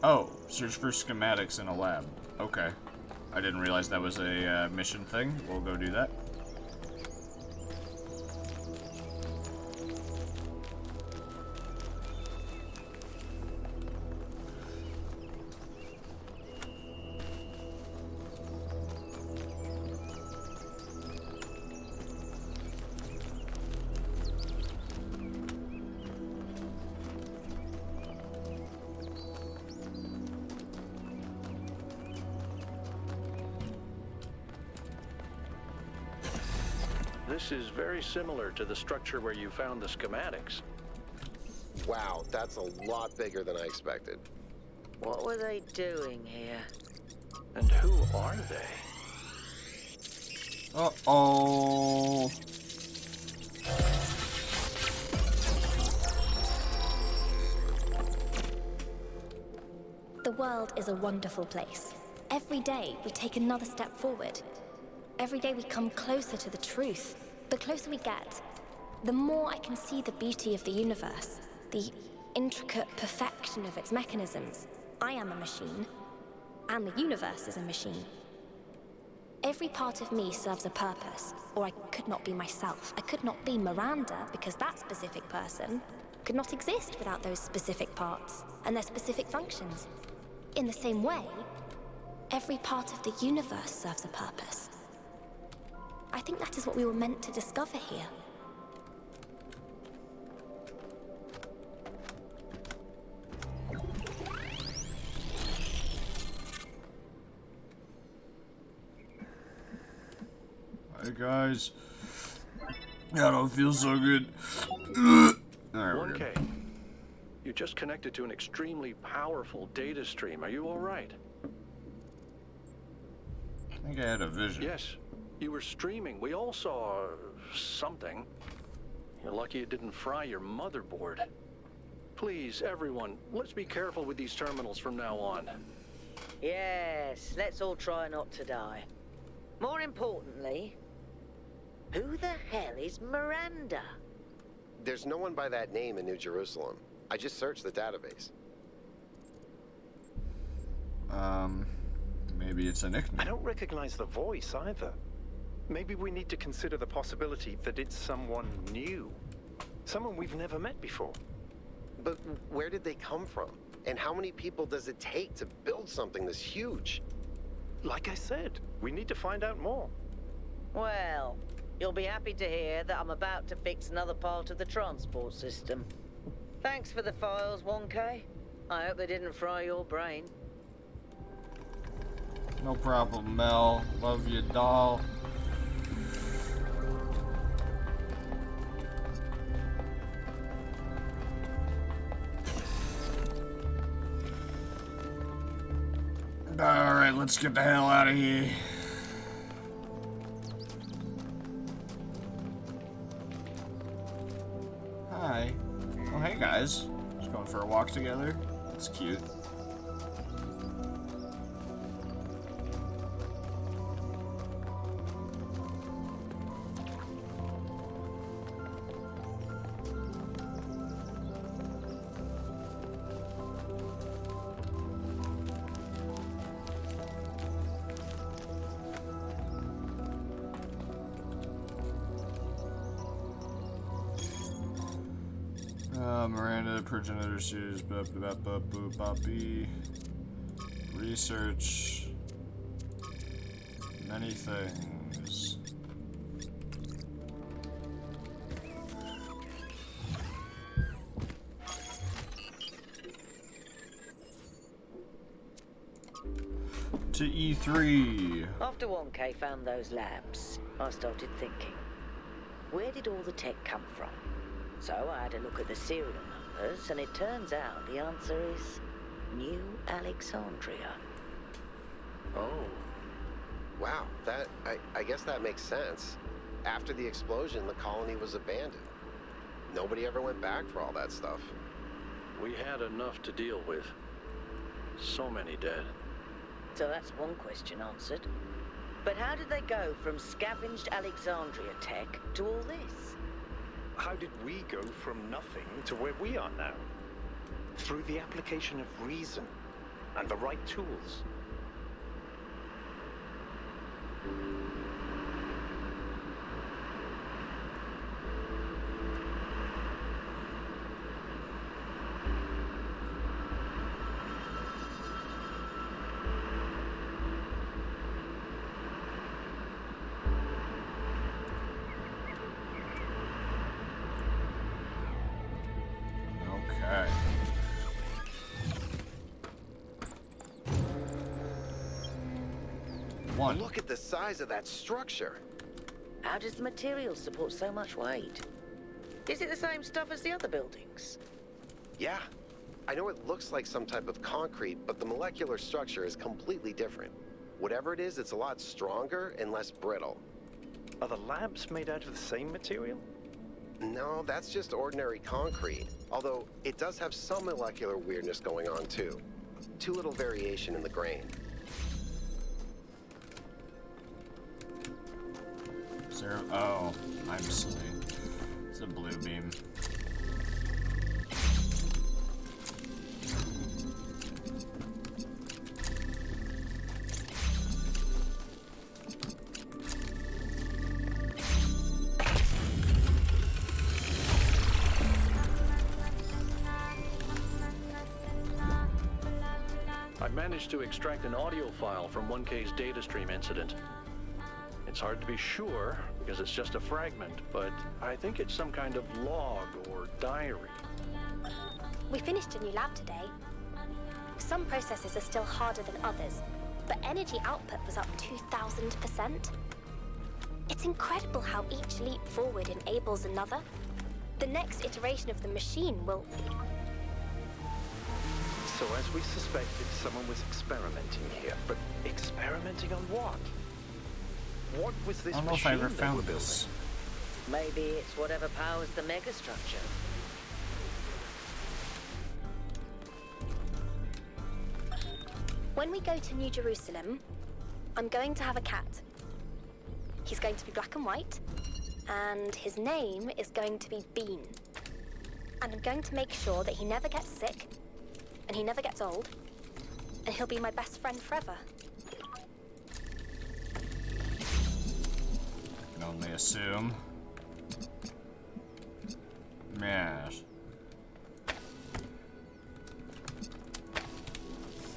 Oh, search for schematics in a lab. Okay. I didn't realize that was a mission thing. We'll go do that. This is very similar to the structure where you found the schematics. Wow, that's a lot bigger than I expected. What were they doing here? And who are they? Uh-oh. The world is a wonderful place. Every day, we take another step forward. Every day we come closer to the truth. The closer we get, the more I can see the beauty of the universe, the intricate perfection of its mechanisms. I am a machine, and the universe is a machine. Every part of me serves a purpose, or I could not be myself. I could not be Miranda, because that specific person could not exist without those specific parts and their specific functions. In the same way, every part of the universe serves a purpose. I think that is what we were meant to discover here. Hi guys. I don't feel so good. There we go. 1K. You just connected to an extremely powerful data stream. Are you all right? I think I had a vision. Yes. You were streaming. We all saw something. You're lucky it didn't fry your motherboard. Please, everyone, let's be careful with these terminals from now on. Yes, let's all try not to die. More importantly, who the hell is Miranda? There's no one by that name in New Jerusalem. I just searched the database. Maybe it's a nickname. I don't recognize the voice either. Maybe we need to consider the possibility that it's someone new. Someone we've never met before. But where did they come from? And how many people does it take to build something this huge? Like I said, we need to find out more. Well, you'll be happy to hear that I'm about to fix another part of the transport system. Thanks for the files, 1K. I hope they didn't fry your brain. No problem, Mel. Love you, doll. Alright, let's get the hell out of here. Hi. Oh, hey guys. Just going for a walk together. That's cute. Miranda, progenitor series, boppy. Research. Many things. To E3. After 1K found those labs, I started thinking, where did all the tech come from? So I had a look at the serial numbers, and it turns out the answer is New Alexandria. Oh. Wow, I guess that makes sense. After the explosion, the colony was abandoned. Nobody ever went back for all that stuff. We had enough to deal with. So many dead. So that's one question answered. But how did they go from scavenged Alexandria tech to all this? How did we go from nothing to where we are now? Through the application of reason and the right tools. Okay. One. Look at the size of that structure. How does the material support so much weight? Is it the same stuff as the other buildings? Yeah. I know it looks like some type of concrete, but the molecular structure is completely different. Whatever it is, it's a lot stronger and less brittle. Are the labs made out of the same material? No, that's just ordinary concrete. Although, it does have some molecular weirdness going on, too. Too little variation in the grain. Zero. Oh, I'm silly. It's a blue beam. I managed to extract an audio file from 1K's data stream incident. It's hard to be sure because it's just a fragment, but I think it's some kind of log or diary. We finished a new lab today. Some processes are still harder than others, but energy output was up 2,000%. It's incredible how each leap forward enables another. The next iteration of the machine will... So as we suspected, someone was experimenting here. But experimenting on what? What was this I don't know if machine I ever they found were this. Maybe it's whatever powers the megastructure. When we go to New Jerusalem, I'm going to have a cat. He's going to be black and white, and his name is going to be Bean. And I'm going to make sure that he never gets sick, and he never gets old, and he'll be my best friend forever. Can only assume. Yes.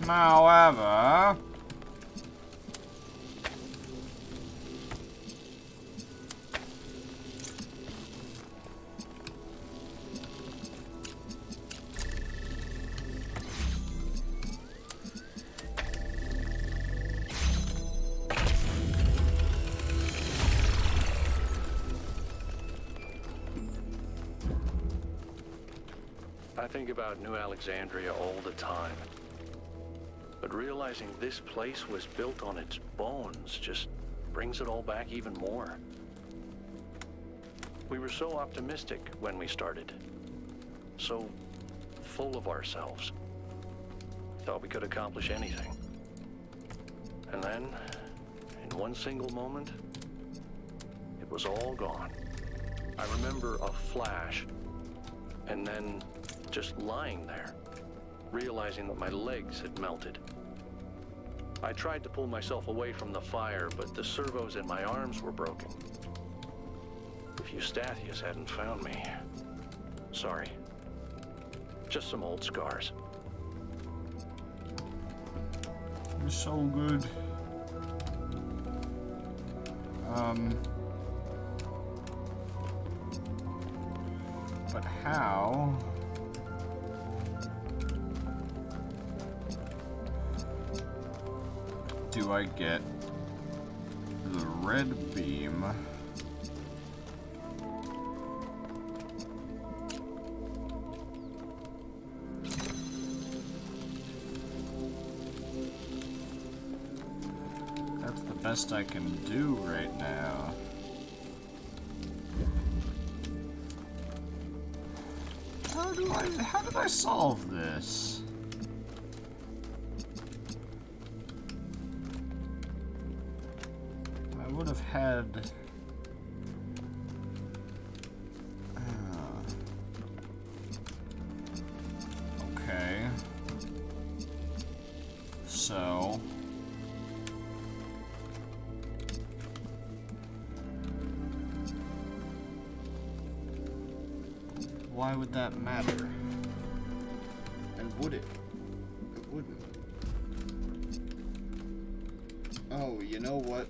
However, I think about New Alexandria all the time. But But realizing this place was built on its bones just brings it all back even more. We were so optimistic when we started. So full of ourselves. Thought we could accomplish anything. And then, in one single moment, it was all gone. I remember a flash, and then just lying there, realizing that my legs had melted. I tried to pull myself away from the fire, but the servos in my arms were broken. If Eustathius hadn't found me, sorry. Just some old scars. You're so good. But how? Do I get the red beam? That's the best I can do right now. How did I solve this? I would have had... Okay. So... Why would that matter? And would it? It wouldn't. Oh, you know what?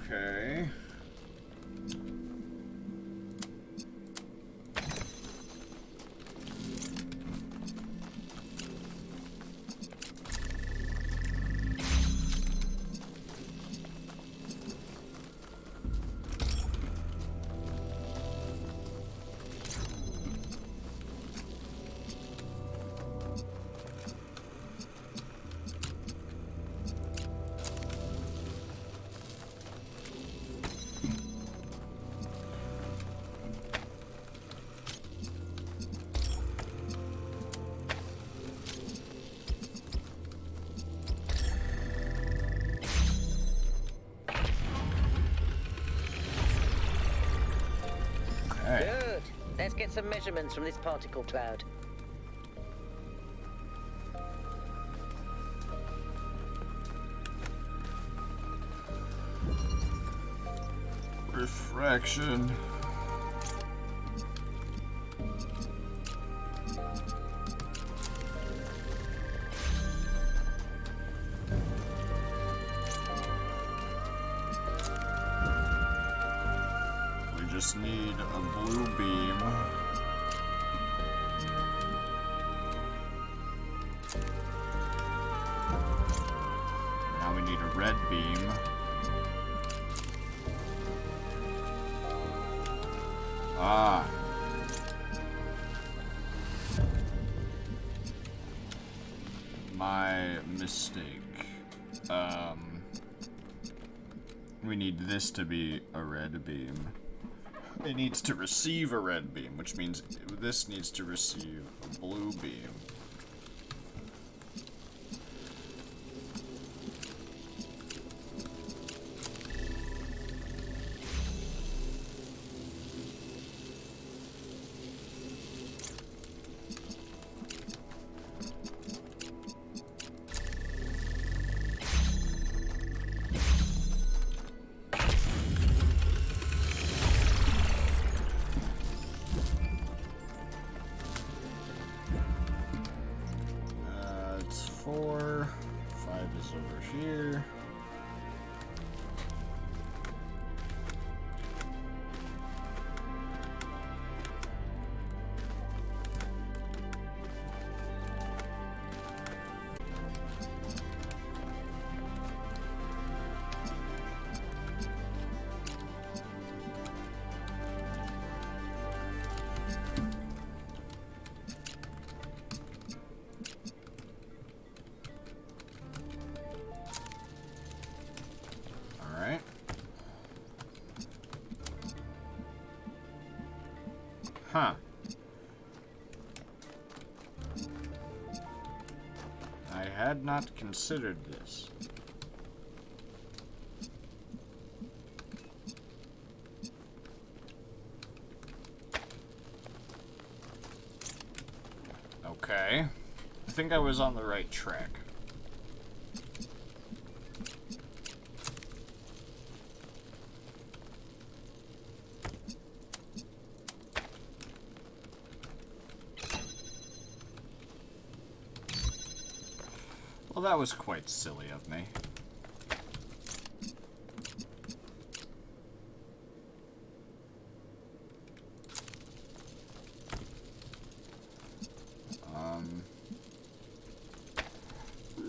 Okay. Good. Let's get some measurements from this particle cloud. Refraction. We just need a blue beam. Now we need a red beam. Ah. My mistake. We need this to be a red beam. It needs to receive a red beam, which means this needs to receive a blue beam. It's 4. 5 is over here. Huh. I had not considered this. Okay. I think I was on the right track. Well, that was quite silly of me.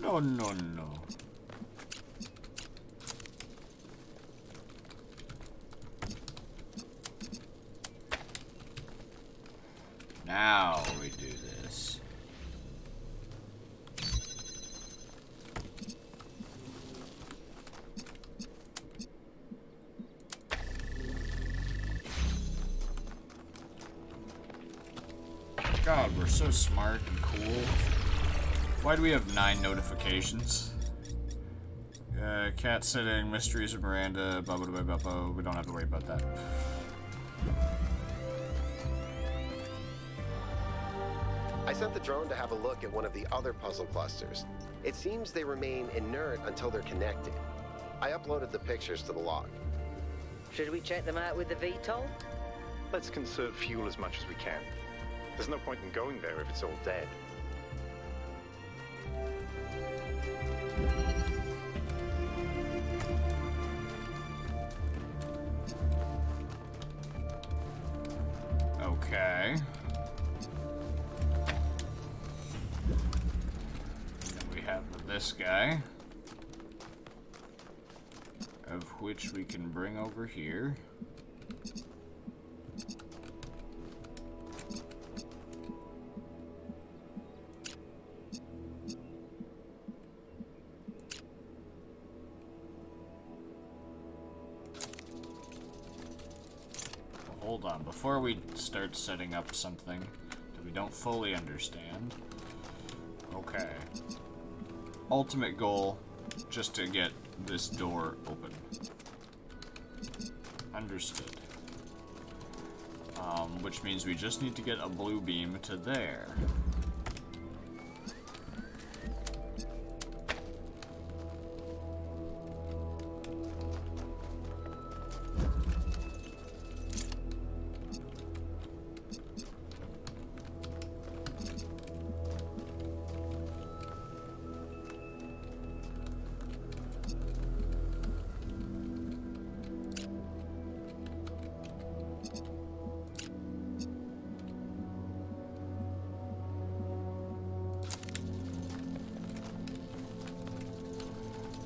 No, no, no. Now we do this. God, we're so smart and cool. Why do we have 9 notifications? Cat sitting, mysteries of Miranda, blah blah blah blah blah. We don't have to worry about that. I sent the drone to have a look at one of the other puzzle clusters. It seems they remain inert until they're connected. I uploaded the pictures to the log. Should we check them out with the VTOL? Let's conserve fuel as much as we can. There's no point in going there if it's all dead. Okay. Then we have this guy, of which we can bring over here. Hold on, before we start setting up something that we don't fully understand. Okay. Ultimate goal, just to get this door open. Understood. Which means we just need to get a blue beam to there.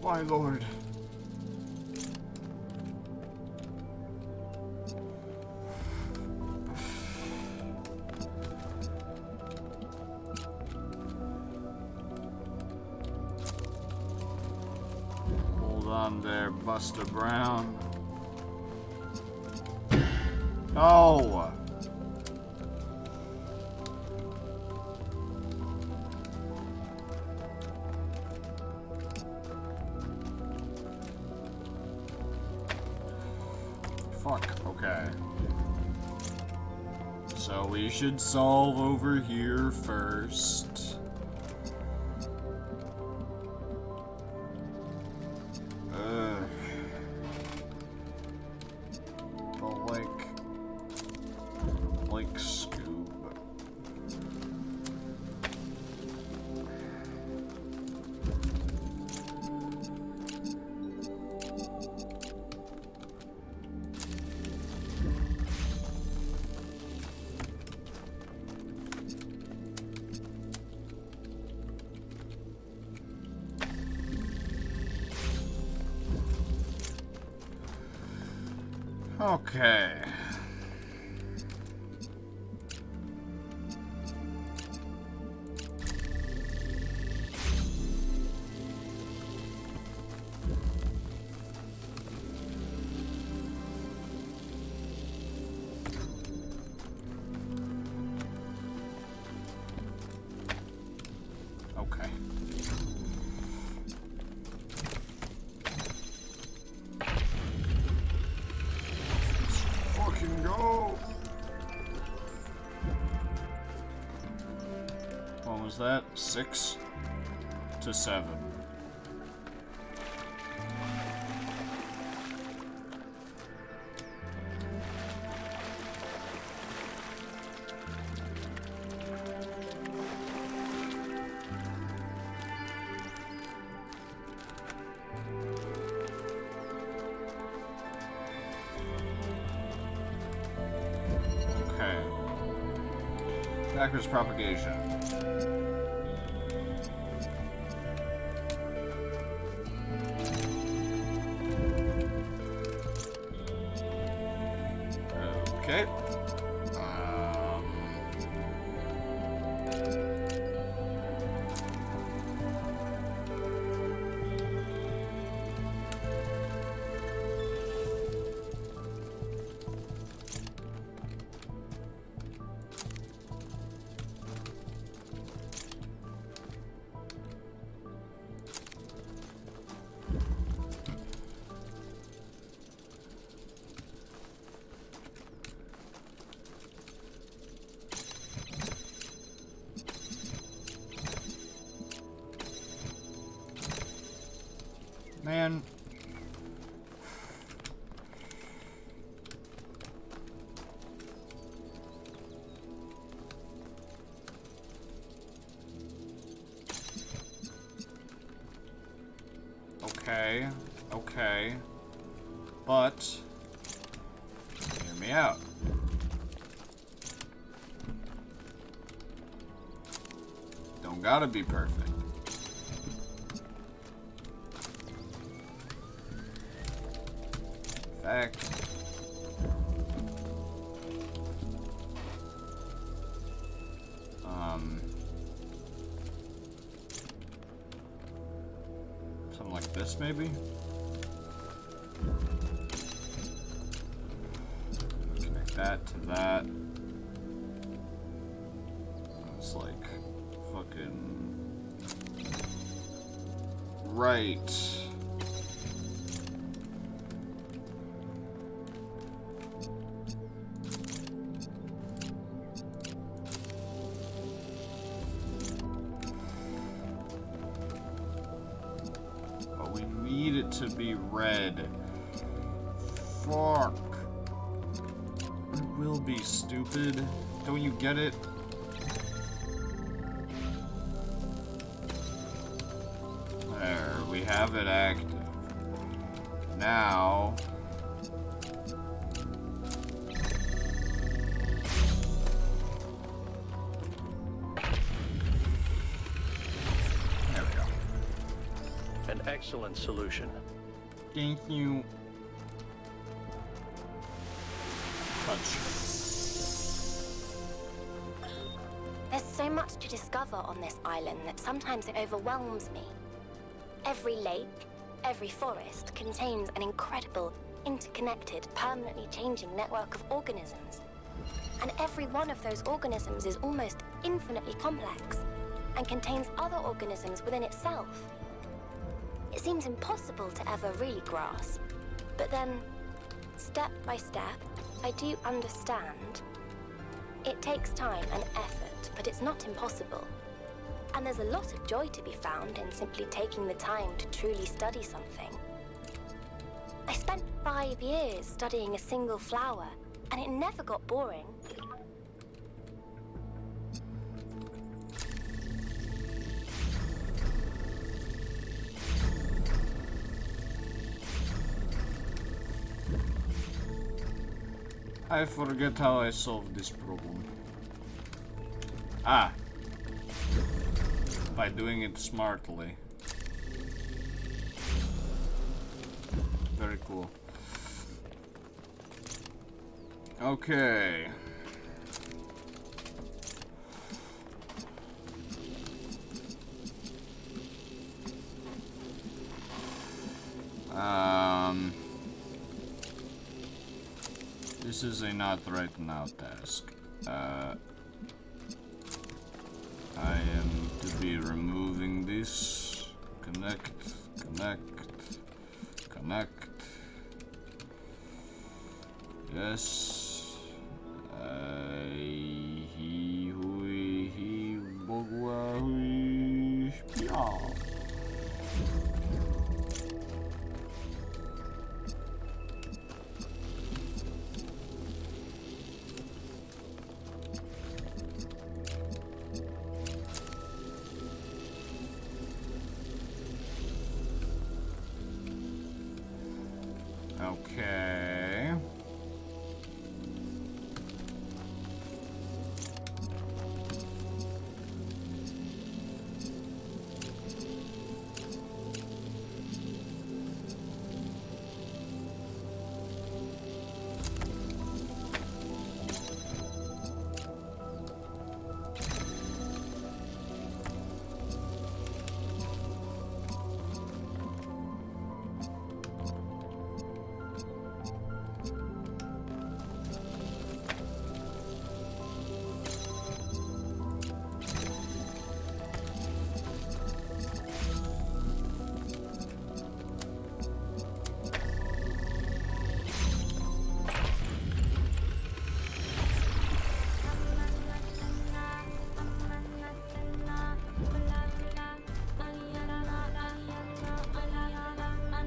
My lord. Hold on there, Buster Brown. No! Fuck, okay. So we should solve over here first. Like Scoob. Okay. was that? 6 to 7. Backwards propagation. Okay. Man. Okay. Okay. But hear me out. Don't gotta be perfect. Something like this, maybe? Connect that to that. It's like fucking right. To be red. Fuck. It will be stupid. Don't you get it? There, we have it active. Now. There we go. An excellent solution. Thank you. Touch. There's so much to discover on this island that sometimes it overwhelms me. Every lake, every forest contains an incredible, interconnected, permanently changing network of organisms. And every one of those organisms is almost infinitely complex and contains other organisms within itself. It seems impossible to ever really grasp. But then, step by step, I do understand. It takes time and effort, but it's not impossible. And there's a lot of joy to be found in simply taking the time to truly study something. I spent 5 years studying a single flower, and it never got boring. I forget how I solved this problem. Ah. By doing it smartly. Very cool. Okay. This is a not right now task. I am to be removing this. Connect, connect, connect. Yes. He, hui, he, bogwa, Okay.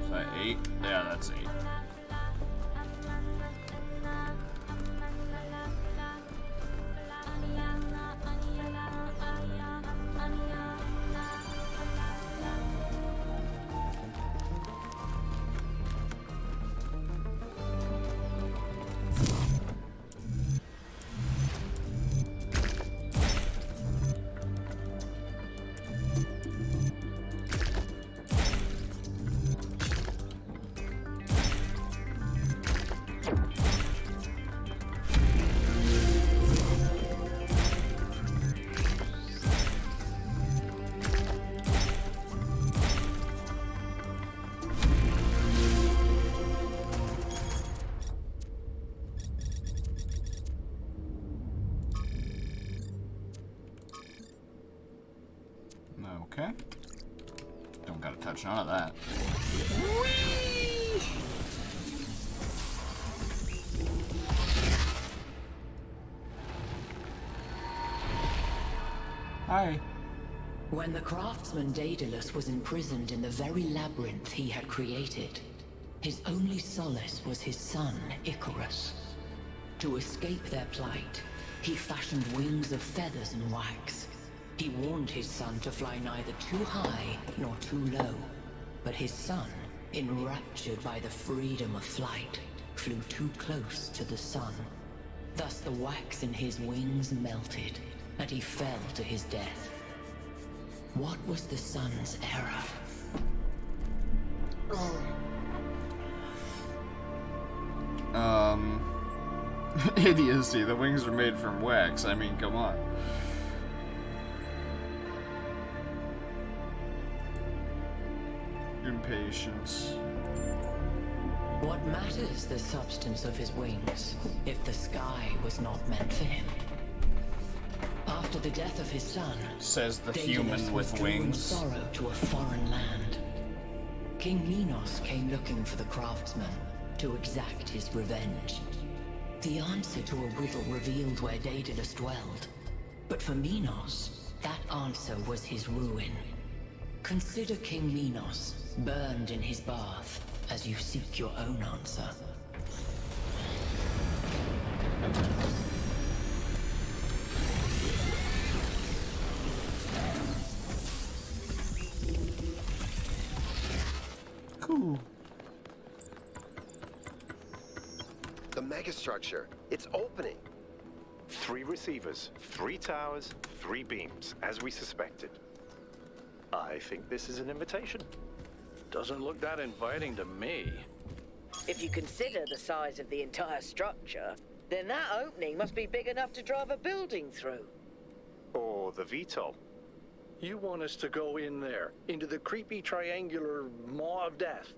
Is that 8? Yeah, that's 8. Okay. Don't gotta touch none of that. Hi. When the craftsman Daedalus was imprisoned in the very labyrinth he had created, his only solace was his son, Icarus. To escape their plight, he fashioned wings of feathers and wax. He warned his son to fly neither too high nor too low, but his son, enraptured by the freedom of flight, flew too close to the sun. Thus the wax in his wings melted, and he fell to his death. What was the sun's error? Idiocy. The wings are made from wax. I mean, come on. Impatience. What matters the substance of his wings, if the sky was not meant for him? After the death of his son, Says the Daedalus human with withdrew in wings. sorrow to a foreign land. King Minos came looking for the craftsman to exact his revenge. The answer to a riddle revealed where Daedalus dwelled. But for Minos, that answer was his ruin. Consider King Minos, burned in his bath, as you seek your own answer. Cool. The megastructure. It's opening. 3 receivers, 3 towers, 3 beams, as we suspected. I think this is an invitation. Doesn't look that inviting to me. If you consider the size of the entire structure, then that opening must be big enough to drive a building through. Or the VTOL. You want us to go in there, into the creepy triangular maw of death?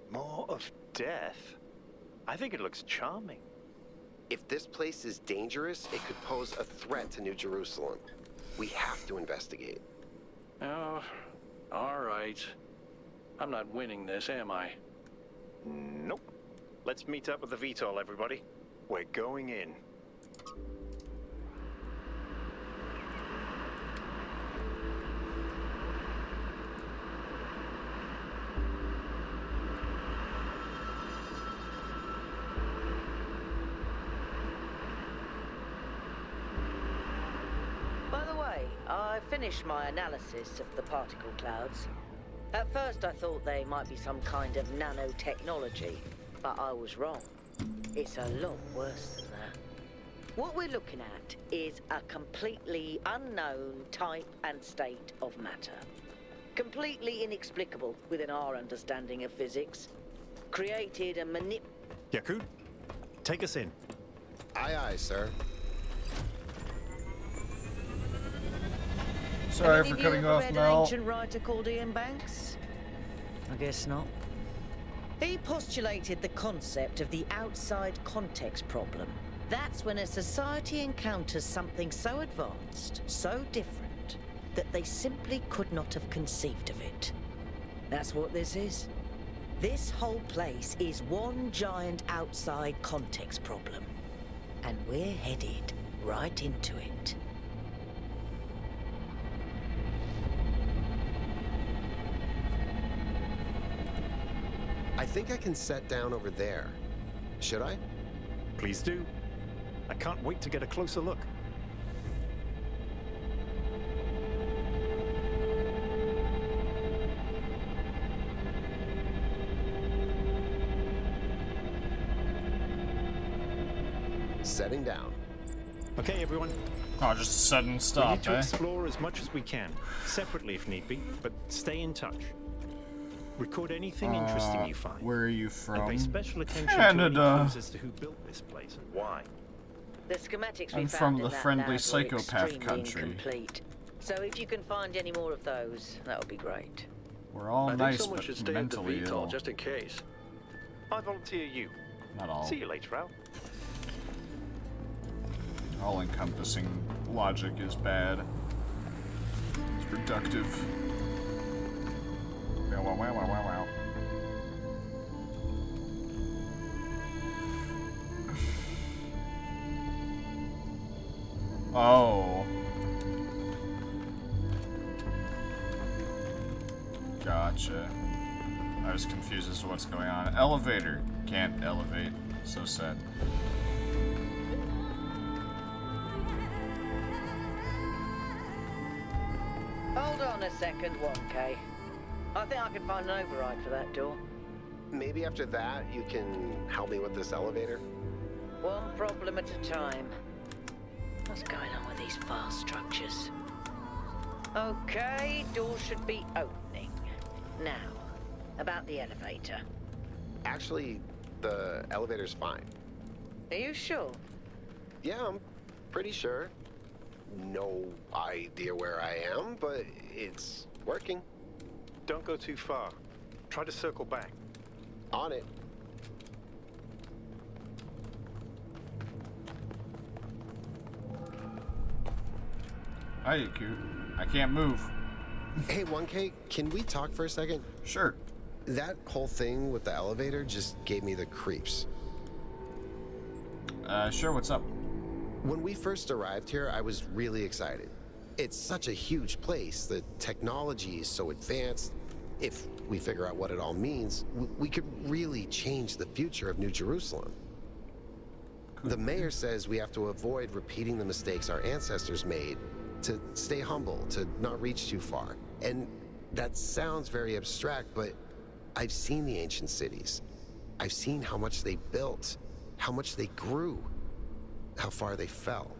Maw of death? I think it looks charming. If this place is dangerous, it could pose a threat to New Jerusalem. We have to investigate. Oh, all right. I'm not winning this, am I? Nope. Let's meet up with the VTOL, everybody. We're going in. By the way, I finished my analysis of the particle clouds. At first I thought they might be some kind of nanotechnology. But I was wrong. It's a lot worse than that. What we're looking at is a completely unknown type and state of matter. Completely inexplicable within our understanding of physics. Created and Yakut, take us in. Aye, aye, sir. Sorry for cutting off, An Mel. ancient writer called Ian Banks? I guess not. He postulated the concept of the outside context problem. That's when a society encounters something so advanced, so different, that they simply could not have conceived of it. That's what this is. This whole place is one giant outside context problem. And we're headed right into it. I think I can set down over there. Should I? Please do. I can't wait to get a closer look. Setting down. Okay, everyone. Oh, just a sudden We need stop, to eh? explore as much as we can, separately if need be, but stay in touch. Record anything interesting you find. Where are you And from? pay special attention to Canada. any clues as to who built this place and why. The schematics we I'm found from in the that friendly lab were psychopath extremely country. incomplete. So if you can find any more of those, that would be great. We're all I nice, think someone should but stay at the mentally VTOL ill. just in case. I volunteer you. Not all. See you later, Al. All-encompassing logic is bad. It's reductive. Wow, wow, wow, wow, wow. Oh. Gotcha. I was confused as to what's going on. Elevator. Can't elevate. So sad. Hold on a second, 1K. I think I can find an override for that door. Maybe after that, you can help me with this elevator? One problem at a time. What's going on with these vast structures? Okay, door should be opening. Now, about the elevator. Actually, the elevator's fine. Are you sure? Yeah, I'm pretty sure. No idea where I am, but it's working. Don't go too far. Try to circle back. On it. Hi, you cute. I can't move. Hey, 1K, can we talk for a second? Sure. That whole thing with the elevator just gave me the creeps. Sure, what's up? When we first arrived here, I was really excited. It's such a huge place. The technology is so advanced. If we figure out what it all means, we could really change the future of New Jerusalem. The mayor says we have to avoid repeating the mistakes our ancestors made, to stay humble, to not reach too far. And that sounds very abstract, but I've seen the ancient cities. I've seen how much they built, how much they grew, how far they fell.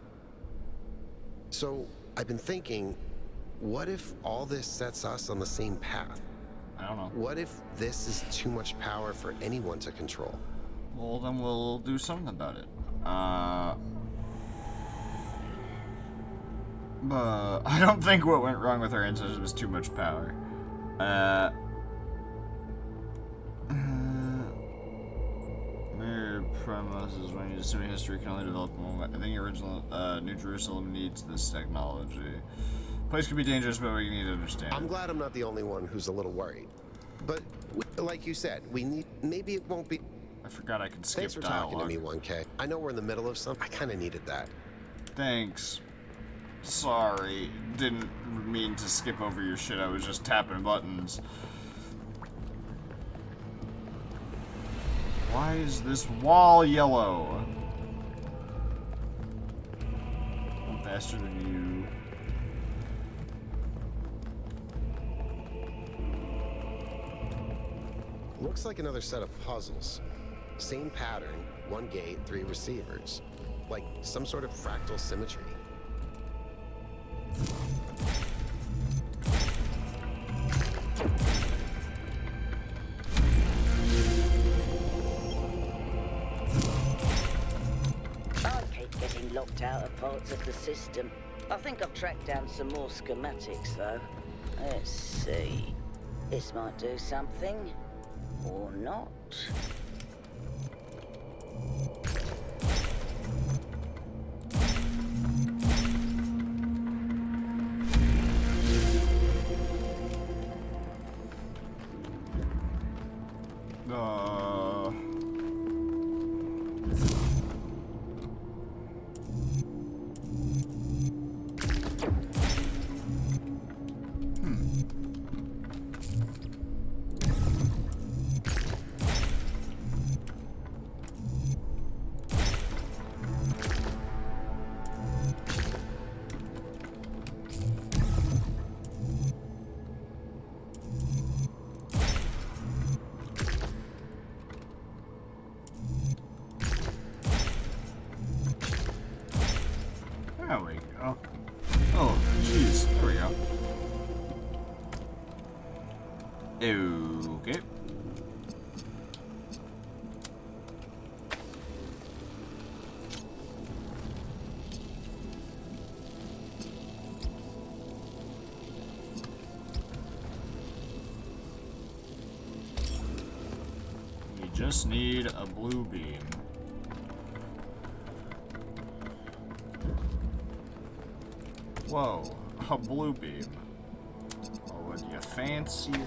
So I've been thinking, what if all this sets us on the same path? I don't know. What if this is too much power for anyone to control? Well, then we'll do something about it. But I don't think what went wrong with our ancestors was too much power. Mayor promises when you assuming history can only develop a moment. I think original New Jerusalem needs this technology. Place could be dangerous, but we need to understand. I'm glad I'm not the only one who's a little worried. But like you said, we need. Maybe it won't be. I forgot I could skip Thanks for dialogue. talking to me, 1K. I know we're in the middle of something. I kind of needed that. Thanks. Sorry, didn't mean to skip over your shit. I was just tapping buttons. Why is this wall yellow? I'm faster than you. Looks like another set of puzzles. Same pattern, 1 gate, 3 receivers. Like some sort of fractal symmetry. I keep getting locked out of parts of the system. I think I've tracked down some more schematics, though. Let's see. This might do something. Or not. There we go. Oh, jeez. There we go. Okay. You just need a blue beam. Whoa, a blue beam. Oh, would you fancy that?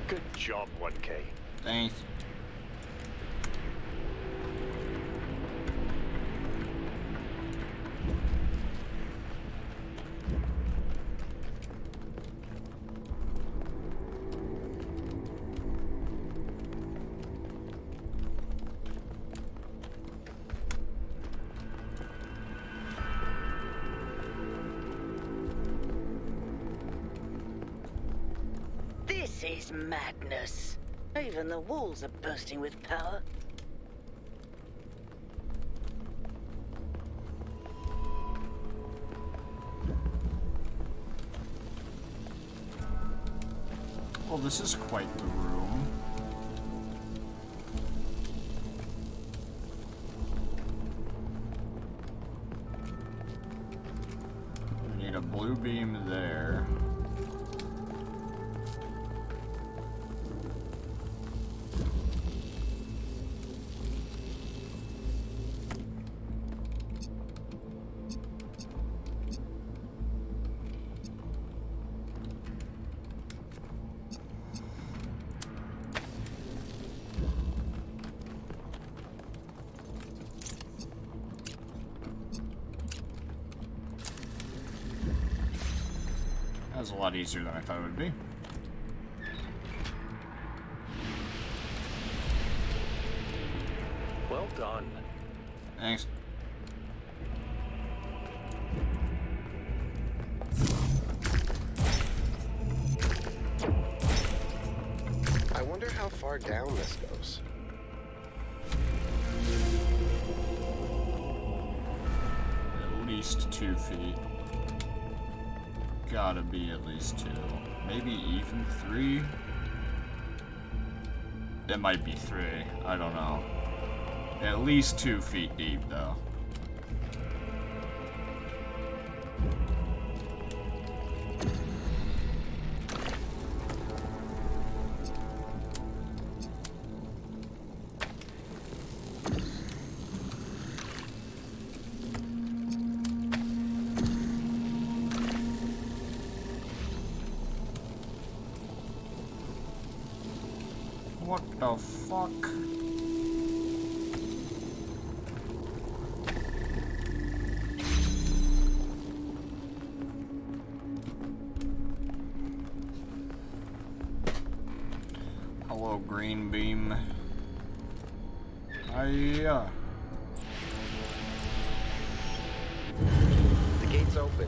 Good job, 1K. Thanks. This is madness. Even the walls are bursting with power. Well, this is quite the room. We need a blue beam there. That was a lot easier than I thought it would be. Well done. Thanks. I wonder how far down this goes. At least 2 feet. Gotta be at least 2. Maybe even 3? It might be 3. I don't know. At least 2 feet deep, though. What the fuck? Hello, green beam. Hiya. The gate's open.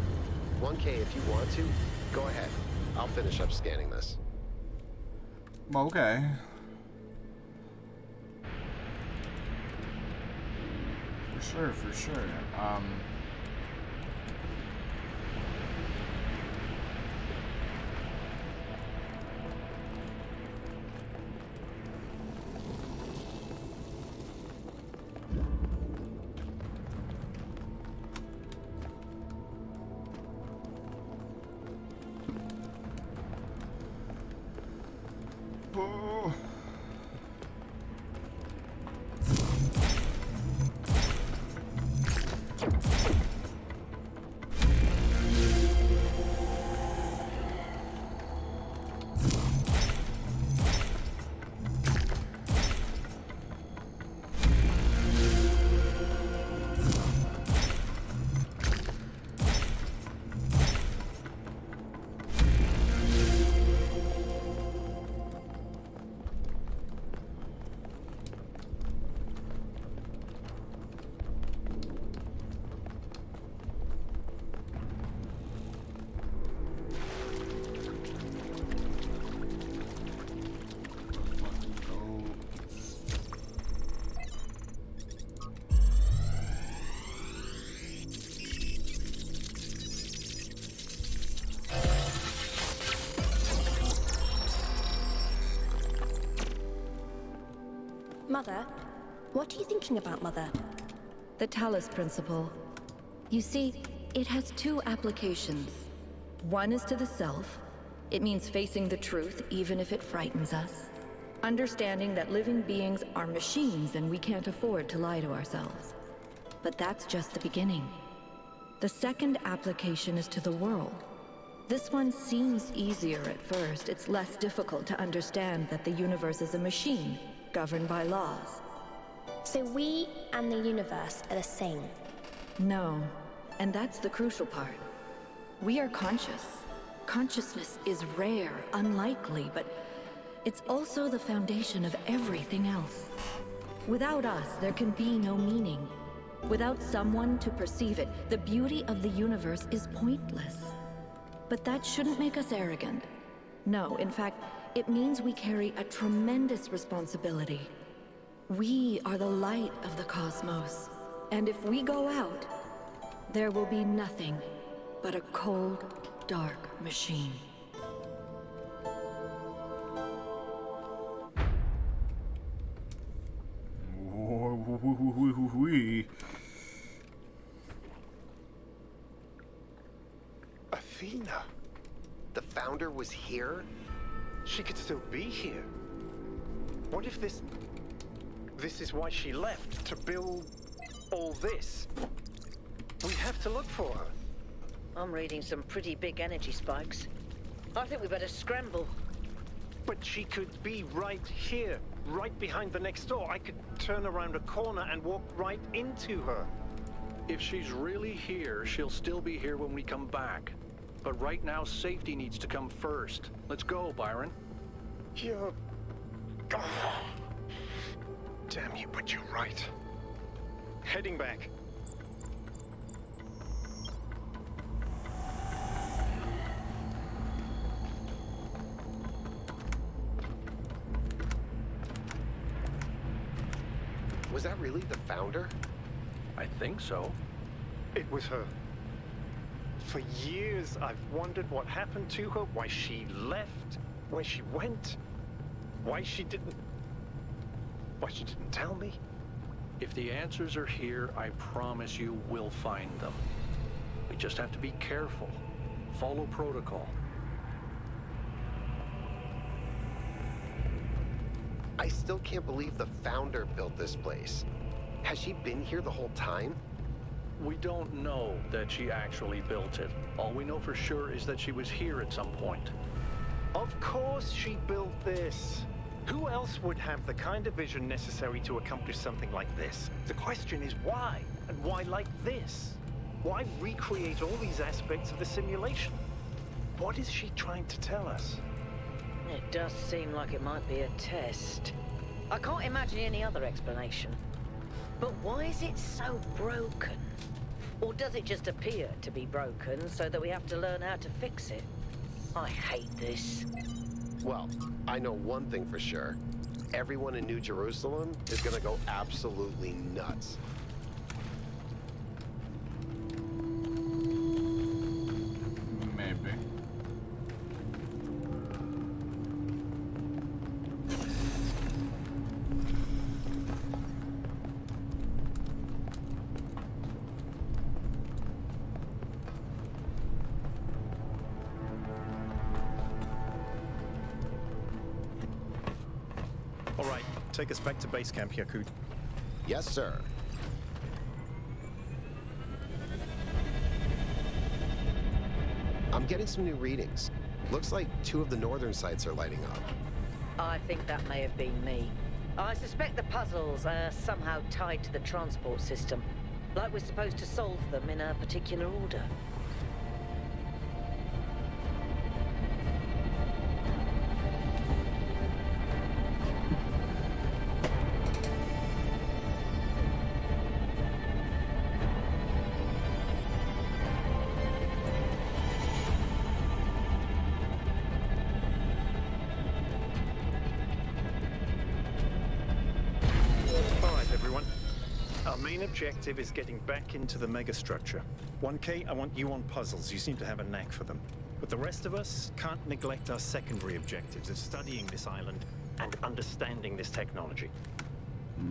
1K, if you want to, go ahead. I'll finish up scanning this. Okay. For sure. Oh. Mother? What are you thinking about, Mother? The Talos principle. You see, it has two applications. One is to the self. It means facing the truth even if it frightens us. Understanding that living beings are machines and we can't afford to lie to ourselves. But that's just the beginning. The second application is to the world. This one seems easier at first. It's less difficult to understand that the universe is a machine, governed by laws. So we and the universe are the same? No, and that's the crucial part. We are conscious. Consciousness is rare, unlikely, but it's also the foundation of everything else. Without us, there can be no meaning. Without someone to perceive it, the beauty of the universe is pointless. But that shouldn't make us arrogant. No, in fact, it means we carry a tremendous responsibility. We are the light of the cosmos. And if we go out, there will be nothing but a cold, dark machine. Athena? The founder was here? She could still be here. What if this is why she left, to build all this? We have to look for her. I'm reading some pretty big energy spikes. I think we better scramble. But she could be right here, right behind the next door. I could turn around a corner and walk right into her. If she's really here, she'll still be here when we come back. But right now, safety needs to come first. Let's go, Byron. You're... Oh. Damn you, but you're right. Heading back. Was that really the founder? I think so. It was her. For years, I've wondered what happened to her, why she left, where she went, why she didn't tell me. If the answers are here, I promise you we'll find them. We just have to be careful. Follow protocol. I still can't believe the founder built this place. Has she been here the whole time? We don't know that she actually built it. All we know for sure is that she was here at some point. Of course she built this. Who else would have the kind of vision necessary to accomplish something like this? The question is why? And why like this? Why recreate all these aspects of the simulation? What is she trying to tell us? It does seem like it might be a test. I can't imagine any other explanation. But why is it so broken? Or does it just appear to be broken so that we have to learn how to fix it? I hate this. Well, I know one thing for sure. Everyone in New Jerusalem is gonna go absolutely nuts. Maybe. All right, take us back to base camp, Yakut. Yes, sir. I'm getting some new readings. Looks like 2 of the northern sites are lighting up. I think that may have been me. I suspect the puzzles are somehow tied to the transport system. Like we're supposed to solve them in a particular order. All right, everyone. Our main objective is getting back into the megastructure. 1K, I want you on puzzles. You seem to have a knack for them. But the rest of us can't neglect our secondary objectives of studying this island and understanding this technology.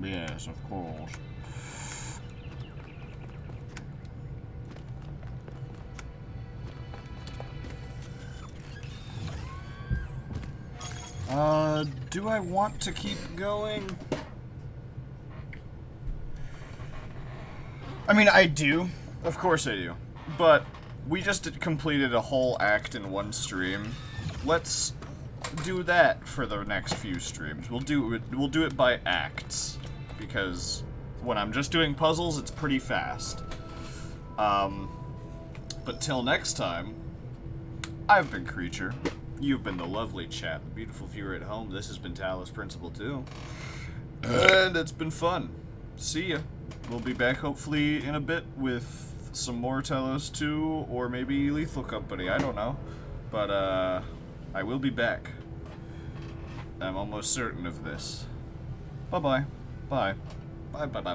Yes, of course. Do I want to keep going? I mean, I do. Of course I do. But we just completed a whole act in one stream. Let's do that for the next few streams. We'll do it by acts, because when I'm just doing puzzles, it's pretty fast. But till next time, I've been Creature. You've been the lovely chat, the beautiful viewer at home. This has been Talos Principle 2. And it's been fun. See ya. We'll be back hopefully in a bit with some more Talos 2, or maybe Lethal Company, I don't know. But, I will be back. I'm almost certain of this. Bye-bye. Bye. Bye-bye-bye.